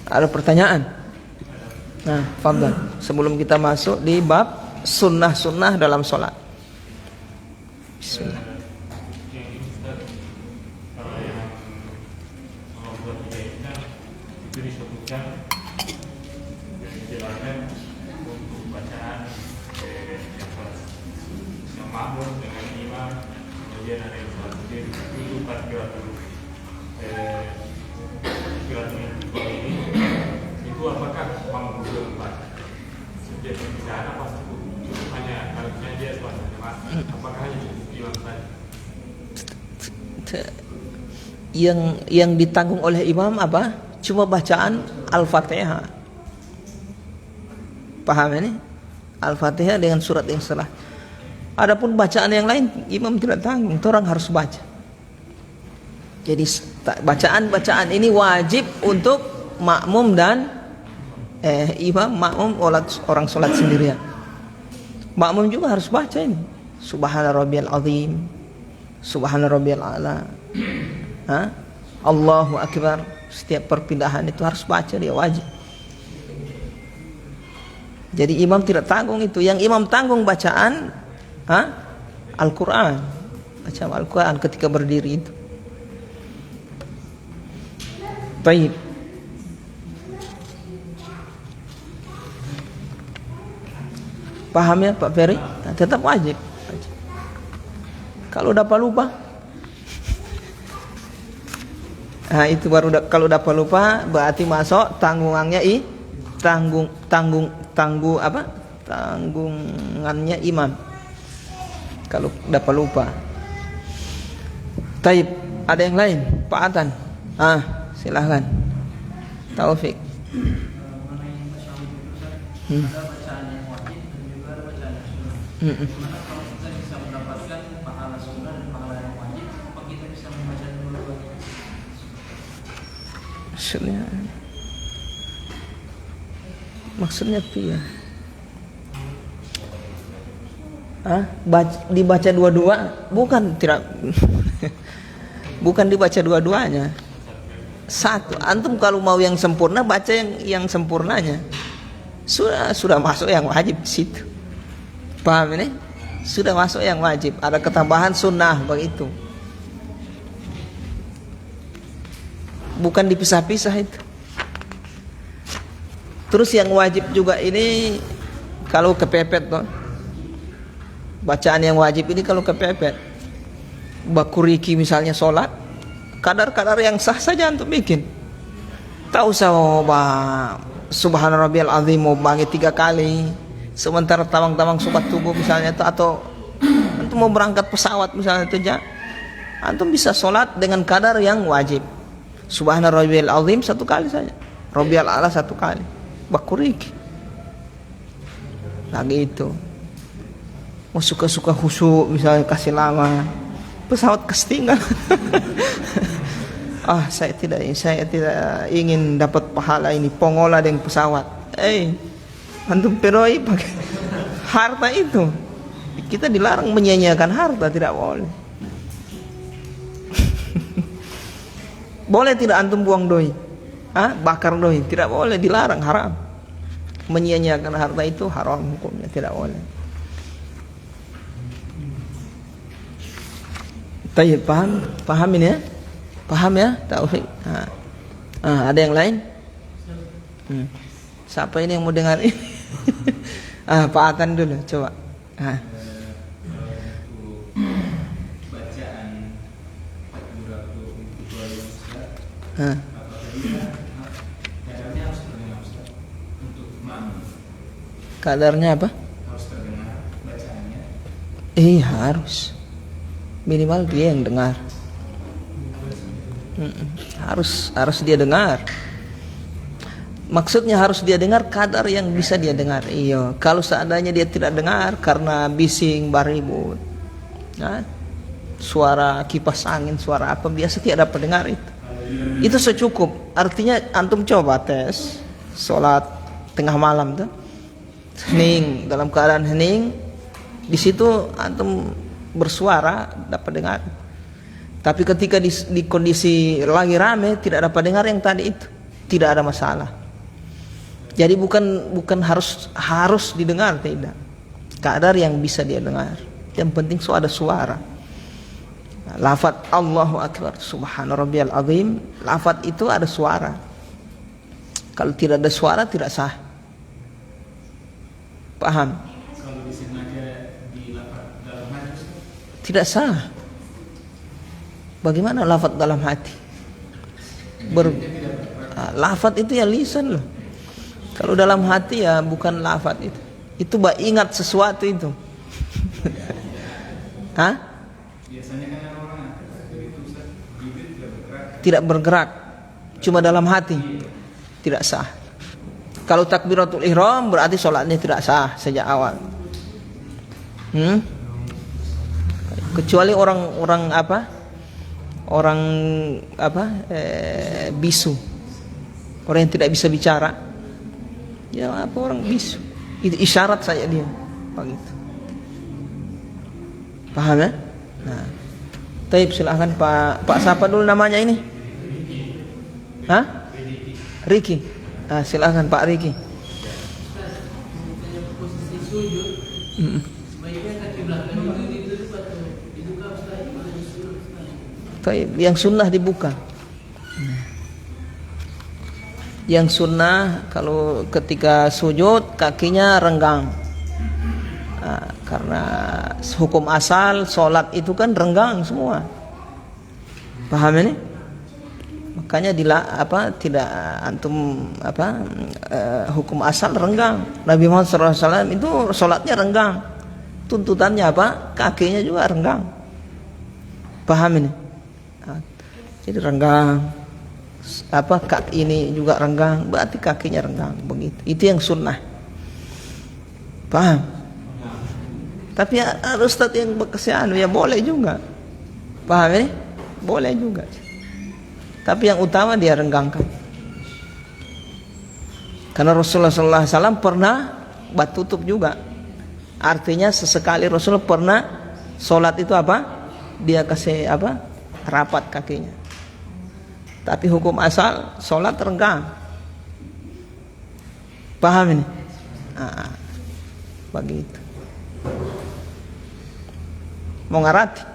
Ada pertanyaan? Nah, fadhal. Sebelum kita masuk di bab sunnah-sunnah dalam sholat. Bismillah. Yang ditanggung oleh imam apa? Cuma bacaan Al-Fatihah. Paham ini? Al-Fatihah dengan surat yang salah. Adapun bacaan yang lain imam tidak tanggung, orang harus baca. Jadi bacaan-bacaan ini wajib untuk makmum dan imam. Makmum orang sholat sendirian. Makmum juga harus baca ini. Subhana rabbiyal azim, subhana rabbiyal a'la. Allahu akbar. Setiap perpindahan itu harus baca, dia wajib. Jadi imam tidak tanggung itu. Yang imam tanggung bacaan Al-Quran. Baca Al-Quran ketika berdiri itu. Taib. Paham ya Pak Ferry? Nah, tetap wajib. Kalau dapat lupa, nah itu baru kalau dapat lupa berarti masuk tanggungannya tanggungannya imam. Kalau dapat lupa. Taib, ada yang lain? Pak Atan. Silahkan. Taufik. Maksudnya apa? Dibaca dua-dua? Bukan, tidak. Bukan dibaca dua-duanya. Satu. Antum kalau mau yang sempurna, baca yang sempurnanya. Sudah masuk yang wajib di situ. Paham ini? Sudah masuk yang wajib. Ada ketambahan sunnah begitu. Bukan dipisah-pisah itu. Terus yang wajib juga ini kalau kepepet toh. Bacaan yang wajib ini kalau kepepet. Bakuriki misalnya sholat, kadar-kadar yang sah saja untuk bikin. Tak usah subhana rabbiyal azim mau bagi 3 kali. Sementara tawang-tawang sobat tubuh misalnya itu, atau antum mau berangkat pesawat misalnya itu aja, antum bisa sholat dengan kadar yang wajib. Subhana rabbiyal azim 1 kali saja, rabbiyal a'la 1 kali, bakuriki lagi itu. Mau suka-suka khusyuk misalnya kasih lama, pesawat kesetinggal. Saya tidak ingin dapat pahala ini, pongola dengan pesawat. Antum peroi pakai harta itu. Kita dilarang menyia-nyiakan harta, tidak boleh. Boleh tidak antum buang doi? Bakar doi? Tidak boleh, dilarang, haram. Menyia-nyiakan harta itu haram hukumnya, tidak boleh. Tayyib, paham ini ya? Paham ya? Taufik. Ada yang lain? Siapa ini yang mau dengar ini? Pak Atan dulu, coba. Bacaan kadarnya harus terdengar untuk makmum. Kadarnya apa? Harus terdengar bacaannya. Harus. Minimal dia yang dengar. Harus dia dengar. Maksudnya harus dia dengar kadar yang bisa dia dengar. Iya. Kalau seandainya dia tidak dengar karena bising baribut, suara kipas angin, suara apa, biasa tidak dapat dengar itu. Itu secukup. Artinya antum coba tes sholat tengah malam tuh, hening, dalam keadaan hening, di situ antum bersuara dapat dengar. Tapi ketika di kondisi lagi rame tidak dapat dengar yang tadi itu, tidak ada masalah. Jadi bukan harus didengar, tidak. Kadar yang bisa dia dengar. Yang penting ada suara. Lafaz Allahu Akbar, Subhana Rabbiyal Azim, lafaz itu ada suara. Kalau tidak ada suara tidak sah. Paham? Kalau disengaja di lafaz dalam hati tidak sah. Bagaimana lafaz dalam hati? Lafaz itu ya lisan loh. Kalau dalam hati ya bukan lafaz itu. Itu ingat sesuatu itu. Biasanya kan orang itu tidak bergerak, cuma dalam hati, tidak sah. Kalau takbiratul ihram berarti sholatnya tidak sah sejak awal. Kecuali orang bisu, orang yang tidak bisa bicara. Ya orang bisu, itu isyarat saja dia, begitu. Paham ya? Nah, Taib, silahkan Pak siapa dulu namanya ini? Riki. Silahkan Pak Riki. Posisi sujud, sebaiknya kaki belakang itu ditutup atau dibuka Ustaz? Taib, yang sunnah dibuka. Yang sunnah kalau ketika sujud kakinya renggang. Nah, karena hukum asal sholat itu kan renggang semua. Paham ini? Makanya tidak antum hukum asal renggang. Nabi Muhammad SAW itu sholatnya renggang. Tuntutannya apa? Kakinya juga renggang. Paham ini? Nah, jadi renggang. Ini juga renggang, berarti kakinya renggang, begitu. Itu yang sunnah. Paham? Tapi Ustaz yang berkesian ya boleh juga. Paham ini? Boleh juga. Tapi yang utama dia renggangkan. Karena Rasulullah SAW pernah batutup juga. Artinya sesekali Rasul pernah sholat itu dia kasih rapat kakinya. Tapi hukum asal sholat renggang. Paham ini? Begitu. Mau ngarati.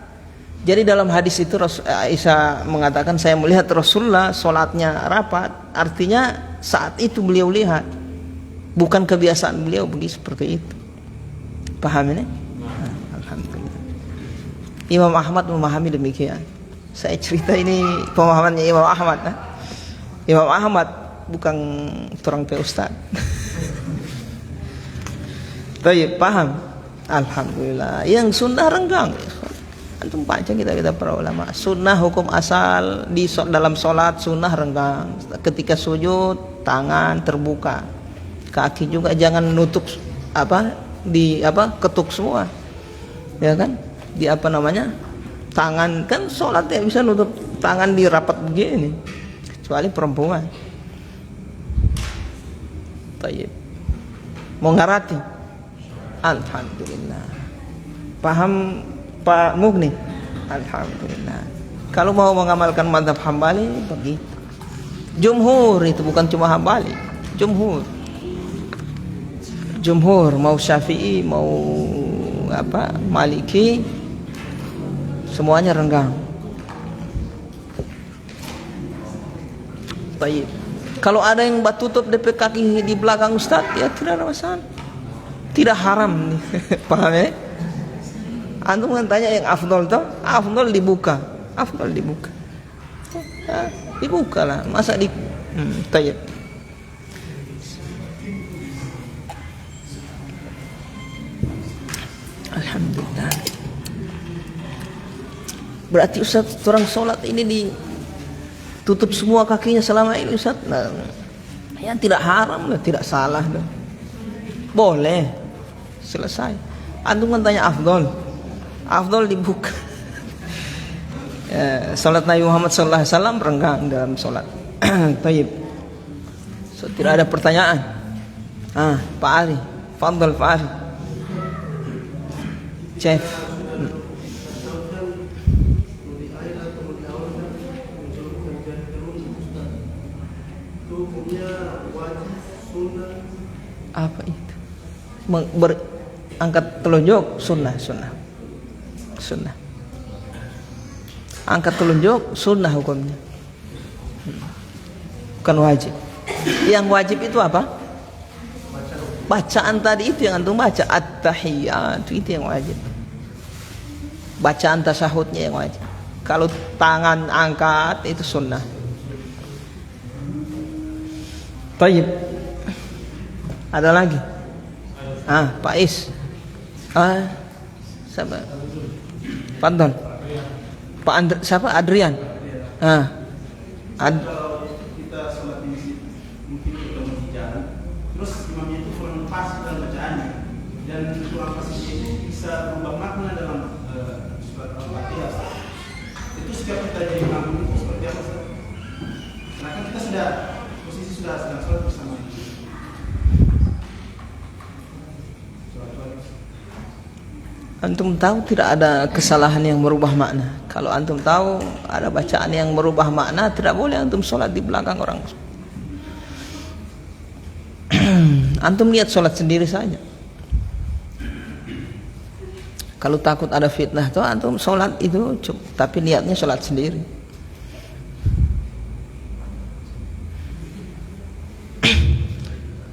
Jadi dalam hadis itu Aisyah mengatakan, saya melihat Rasulullah sholatnya rapat. Artinya saat itu beliau lihat. Bukan kebiasaan beliau begitu seperti itu. Paham ini? Alhamdulillah. Imam Ahmad memahami demikian. Saya cerita ini pemahamannya Imam Ahmad. Imam Ahmad bukan orang Ustaz. Baik, paham? Alhamdulillah. Yang sunnah renggang. Antum baca kita para ulama. Sunnah hukum asal dalam sholat sunnah renggang. Ketika sujud tangan terbuka. Kaki juga jangan nutup ketuk semua. Ya kan? Tangan kan sholat ya bisa nutup tangan di rapat begini, kecuali perempuan. Baik. Mau ngarati? Alhamdulillah. Paham Pak Mugni? Alhamdulillah. Kalau mau mengamalkan mazhab Hambali begitu. Jumhur itu bukan cuma Hambali, jumhur. Jumhur mau Syafi'i mau Maliki semuanya renggang. Baik. Kalau ada yang tutup DP kaki di belakang Ustaz, ya tidak ada masalah. Tidak haram. Paham ya? Antum kan tanya yang afdol toh? Afdol dibuka. Afdol dibuka. Dibuka lah. Masa di tayyib. Alhamdulillah. Berarti Ustaz orang sholat ini ditutup semua kakinya selama ini Ustaz. Nah, ya tidak haram lah, tidak salah lah. Boleh. Selesai. Antum kan tanya afdol. Afdol dibuka. Salat Nabi Muhammad SAW renggang dalam sholat. Tayyib. So, tidak ada pertanyaan. Pak Ali, fadhal Pak Ali. Chef. Apa itu? Angkat telunjuk sunnah. Angkat telunjuk sunnah hukumnya, bukan wajib. Yang wajib itu apa? Bacaan tadi itu yang antum baca, at-tahiyyat itu yang wajib. Bacaan tasyahudnya yang wajib. Kalau tangan angkat itu sunnah. Baik. Ada lagi? Pak Is. Siapa? Fadhal. Pak siapa? Adrian. Kita sholat di masjid, mungkin ketemu di jalan, terus imamnya itu kurang pas dalam bacaannya, dan kurang pasnya itu bisa berubah makna dalam surat Al-Fatihah. Itu setiap kita jadi imam itu seperti apa? Karena kan kita posisi sudah sedang sholat bersama. Antum tahu tidak ada kesalahan yang merubah makna. Kalau antum tahu ada bacaan yang merubah makna, tidak boleh antum sholat di belakang orang. Antum lihat sholat sendiri saja. Kalau takut ada fitnah tuh antum sholat itu cukup, tapi niatnya sholat sendiri.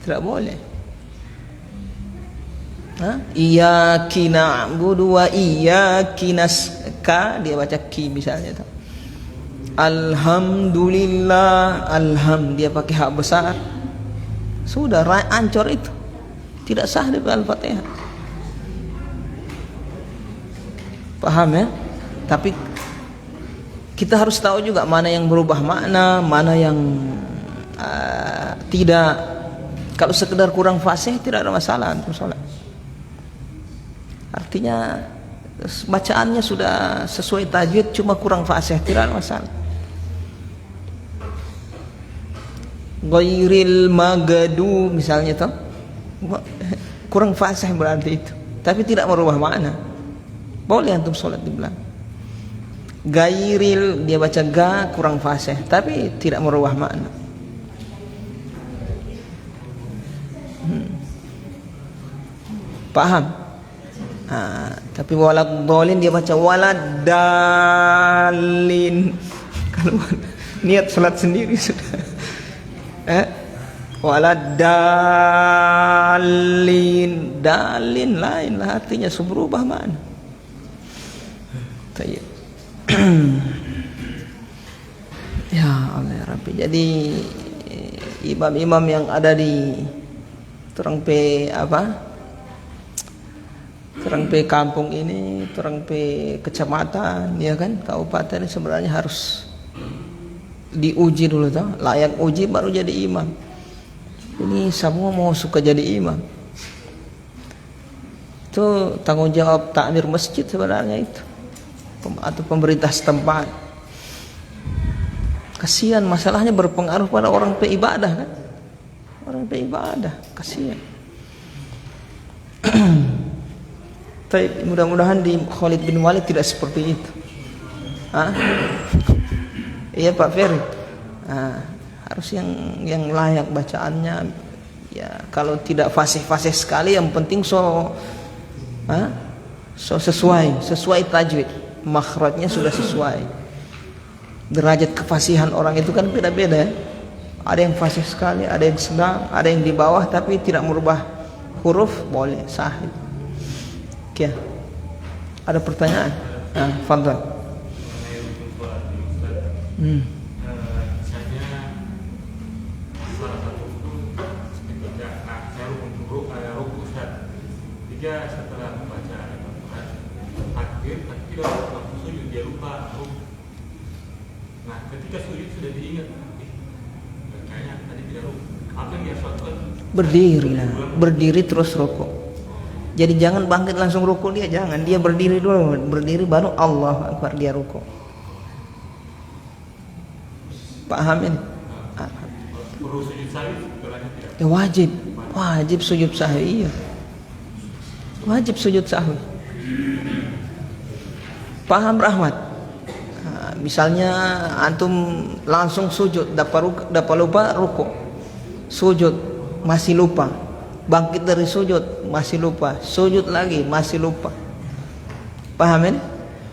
Tidak boleh. Iyyaki na'budu wa iyyaki nasta'in, dia baca ki misalnya. Alhamdulillah, dia pakai hak besar. Sudah ancor itu. Tidak sah di Al-Fatihah. Paham ya? Tapi kita harus tahu juga mana yang berubah makna, mana yang tidak. Kalau sekedar kurang fasih tidak ada masalah untuk sholat. Artinya bacaannya sudah sesuai tajwid, cuma kurang fasih, tidak ada masalah. Ghairil magadu misalnya toh, kurang fasih berarti itu, tapi tidak merubah makna. Boleh antum sholat di belakang. Gairil, dia baca ga, kurang fasih, tapi tidak merubah makna. Paham? Tapi waladhdallin dia baca waladdallin. Kalau niat salat sendiri sudah. Waladdallin, dalin lain lah artinya, berubah mana? Tayyib. Ya Allah ya Rabbi. Jadi imam-imam yang ada di Terang kampung ini, Terang kecamatan, ya kan, kabupaten ini sebenarnya harus diuji dulu toh, layak uji baru jadi imam. Ini semua mau suka jadi imam. Itu tanggung jawab takmir masjid sebenarnya itu, atau pemerintah setempat. Kasihan, masalahnya berpengaruh pada orang beribadah kan. Orang beribadah, kasihan. Tapi mudah-mudahan di Khalid bin Walid tidak seperti itu. Iya Pak Ferry. Harus yang layak bacaannya. Ya, kalau tidak fasih-fasih sekali, yang penting sesuai tajwid, makhrajnya sudah sesuai. Derajat kefasihan orang itu kan beda-beda ya. Ada yang fasih sekali, ada yang sedang, ada yang di bawah tapi tidak merubah huruf, boleh sah. Oke. Ada pertanyaan? Fadhal. Misalnya salah satu ketika saya ruku Ustaz, jika setelah membaca Al-Quran takbir tapi tidak waktu sujud dia lupa ruku. Nah ketika sujud sudah diingat, kayaknya tadi tidak ruku. Apa yang dia lakukan? Berdiri terus ruku. Jadi jangan bangkit langsung ruku dia, jangan. Dia berdiri dulu, berdiri baru Allahu Akbar dia ruku. Paham ini? Perlu sujud sahwi setelahnya tidak? Ya wajib sujud sahwi. Iya. Wajib sujud sahwi. Paham Rahmat? Misalnya antum langsung sujud, dapat lupa ruku. Sujud masih lupa. Bangkit dari sujud masih lupa. Sujud lagi masih lupa. Paham ini?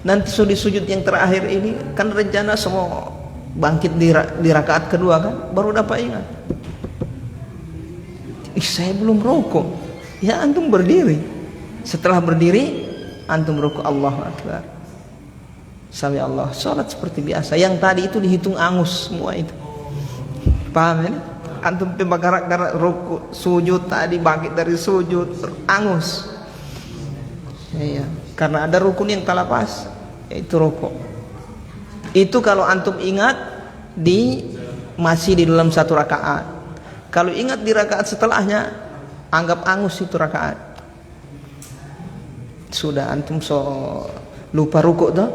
Nanti sujud yang terakhir ini kan rencana semua bangkit di rakaat kedua kan, baru dapat ingat. Saya belum rukuk. Ya antum berdiri. Setelah berdiri antum rukuk, Allahu Akbar. Sami Allah. Salat seperti biasa. Yang tadi itu dihitung angus semua itu. Paham ya? Antum pembakaran rukuk, sujud tadi bangkit dari sujud, angus. Ya. Karena ada rukun yang talapas, yaitu rukuk. Itu kalau antum ingat masih di dalam satu rakaat. Kalau ingat di rakaat setelahnya, anggap angus itu rakaat. Sudah antum lupa rukuk tuh,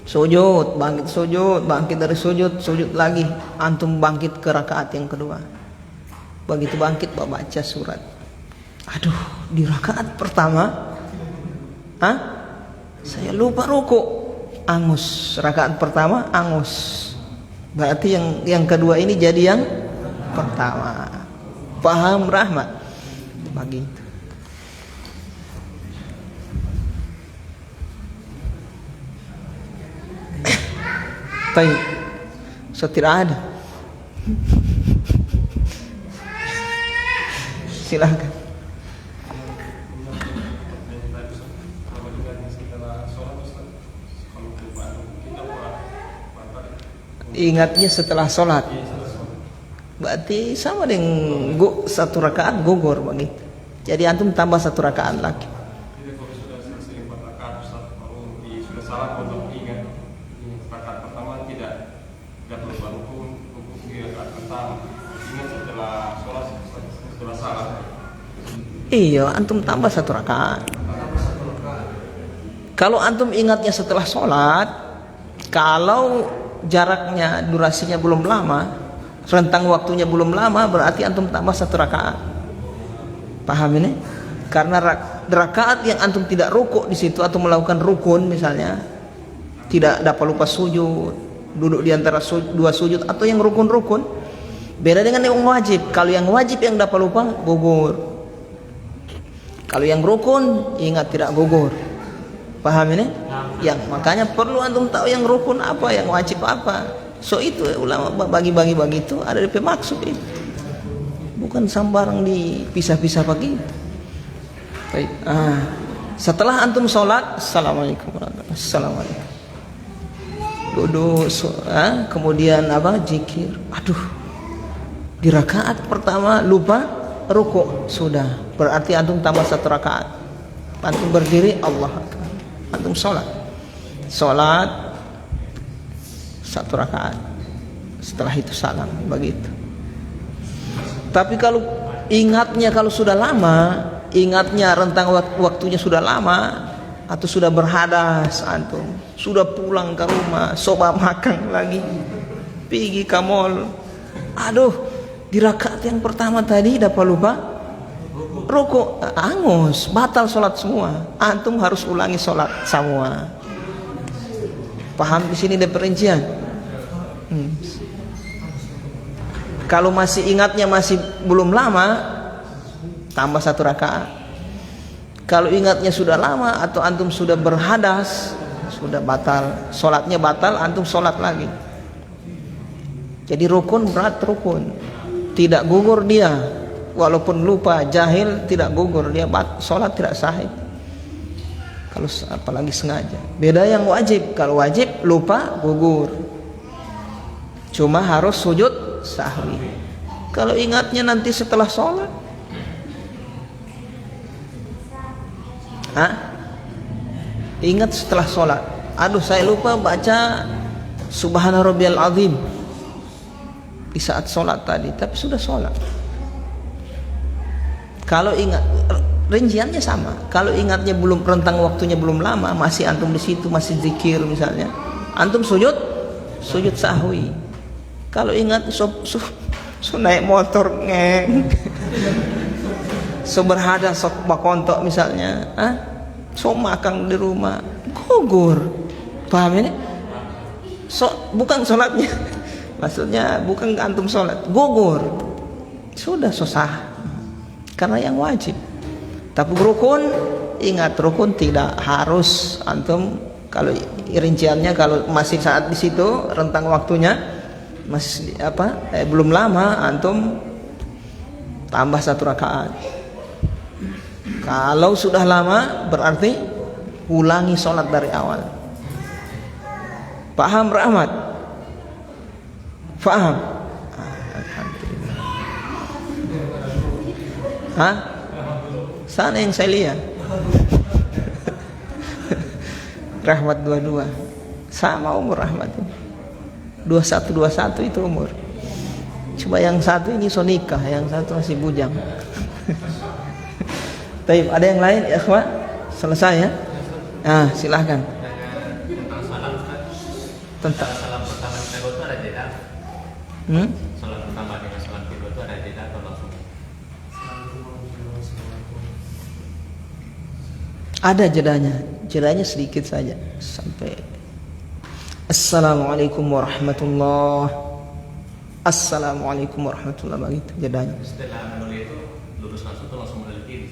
sujud, bangkit dari sujud lagi, antum bangkit ke rakaat yang kedua. Begitu bangkit baca surat. Aduh, di rakaat pertama, saya lupa rukuk, angus. Rakaat pertama angus. Berarti yang kedua ini jadi yang pertama. Paham Rahmat? Begitu. Baik. So tidak ada. Silahkan. Ingatnya setelah sholat. Berarti sama dengan satu rakaat gugur begitu. Jadi antum tambah satu rakaat lagi. Jadi kalau sudah selesai 4 rakaat, sudah salah untuk ingat rakaat pertama tidak perlu rukun di rakaat pertama. Ingat setelah sholat setelah salah. Iya, antum tambah satu rakaat. Kalau antum ingatnya setelah sholat, kalau jaraknya durasinya belum lama, rentang waktunya belum lama, berarti antum tambah satu rakaat. Paham ini? Karena rakaat yang antum tidak rukuk di situ atau melakukan rukun misalnya, tidak dapat lupa sujud, duduk di antara dua sujud atau yang rukun-rukun, beda dengan yang wajib. Kalau yang wajib yang dapat lupa gugur. Kalau yang rukun ingat tidak gugur. Paham ini? Yang makanya perlu antum tahu yang rukun apa, yang wajib apa. So itu ulama bagi-bagi itu ada DP maksud itu. Bukan sambarang dipisah-pisah begitu. Baik. Setelah antum sholat, assalamualaikum warahmatullahi wabarakatuh. Assalamualaikum. Duduk, kemudian zikir. Aduh, di rakaat pertama lupa rukuk, sudah. Berarti antum tambah satu rakaat. Antum berdiri, Allah Akbar. Antum sholat satu rakaat. Setelah itu salam, begitu. Tapi kalau ingatnya kalau sudah lama, ingatnya rentang waktunya sudah lama, atau sudah berhadas antum, sudah pulang ke rumah, coba makan lagi, pergi ke mall, aduh, di rakaat yang pertama tadi dapat lupa rukuk, angus, batal sholat semua. Antum harus ulangi sholat semua. Paham di sini ada perincian? Kalau masih ingatnya masih belum lama, tambah satu rakaat. Kalau ingatnya sudah lama atau antum sudah berhadas, sudah batal, sholatnya batal, antum sholat lagi. Jadi rukun berat rukun, tidak gugur dia, walaupun lupa jahil tidak gugur dia, sholat tidak sahih. Kalau apalagi sengaja. Beda yang wajib, kalau wajib lupa gugur, cuma harus sujud sahwi. Kalau ingatnya nanti setelah sholat, ingat setelah sholat, aduh saya lupa baca Subhana Rabbiyal Azim di saat sholat tadi, tapi sudah sholat. Kalau ingat, rinciannya sama. Kalau ingatnya belum, rentang waktunya belum lama, masih antum di situ masih zikir misalnya, antum sujud sahwi. Kalau ingat so naik motor ngeng, so berhadas, so bakontok misalnya, so makan di rumah, gugur. Paham ini? So bukan sholatnya, maksudnya bukan antum sholat, gugur. Sudah sah, karena yang wajib. Tapi rukun, ingat rukun tidak harus antum. Kalau rinciannya, kalau masih saat di situ rentang waktunya masih belum lama, antum tambah satu rakaat. Kalau sudah lama berarti ulangi sholat dari awal. Paham Rahmat? Paham? Alhamdulillah. Sana yang saya lihat Rahmat 22 sama umur Rahmat ini 21 itu umur. Cuma yang satu ini sonikah, yang satu masih bujang. Taib, ada yang lain ya ikhwan? Selesai ya? Silahkan. Tentang salam Tentang salam pertama kita itu ada jeda. Salam pertama dengan salam kedua itu ada jeda atau langsung? ada jedanya sedikit saja sampai Assalamualaikum warahmatullahi begitu jedanya. Setelah menulis itu lurus langsung atau langsung menulis kiri?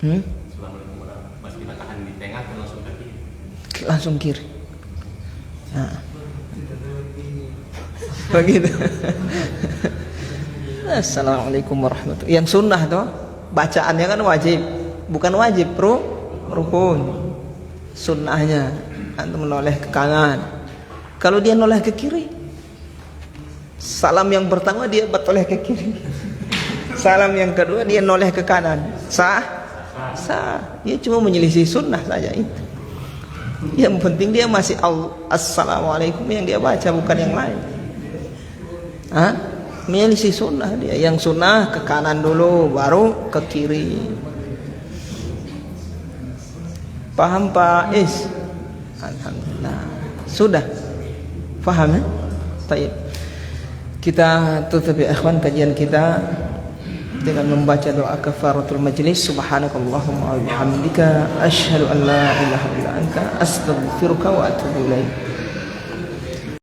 Assalamualaikum warahmatullahi wabarakatuh. Mas kita tahan di tengah atau langsung ke kiri? Langsung kiri. Begitu. Assalamualaikum warahmatullahi. Yang sunnah tuh bacaannya kan wajib, bukan wajib rukun. Sunnahnya antum menoleh ke kanan. Kalau dia noleh ke kiri, salam yang pertama dia bertoleh ke kiri. Salam yang kedua dia noleh ke kanan. Sah? Dia cuma menyelisih sunnah saja itu. Yang penting dia masih assalamualaikum yang dia baca, bukan yang lain. Menyelisih sunnah dia. Yang sunnah ke kanan dulu, baru ke kiri. Paham Pak Is? Alhamdulillah. Sudah paham ya? Baik. Kita tutup ya ikhwan kajian kita dengan membaca doa kafaratul majlis. Subhanakallahumma wa bihamdika asyhadu an la ilaha illa anta astaghfiruka wa atubu ilaik.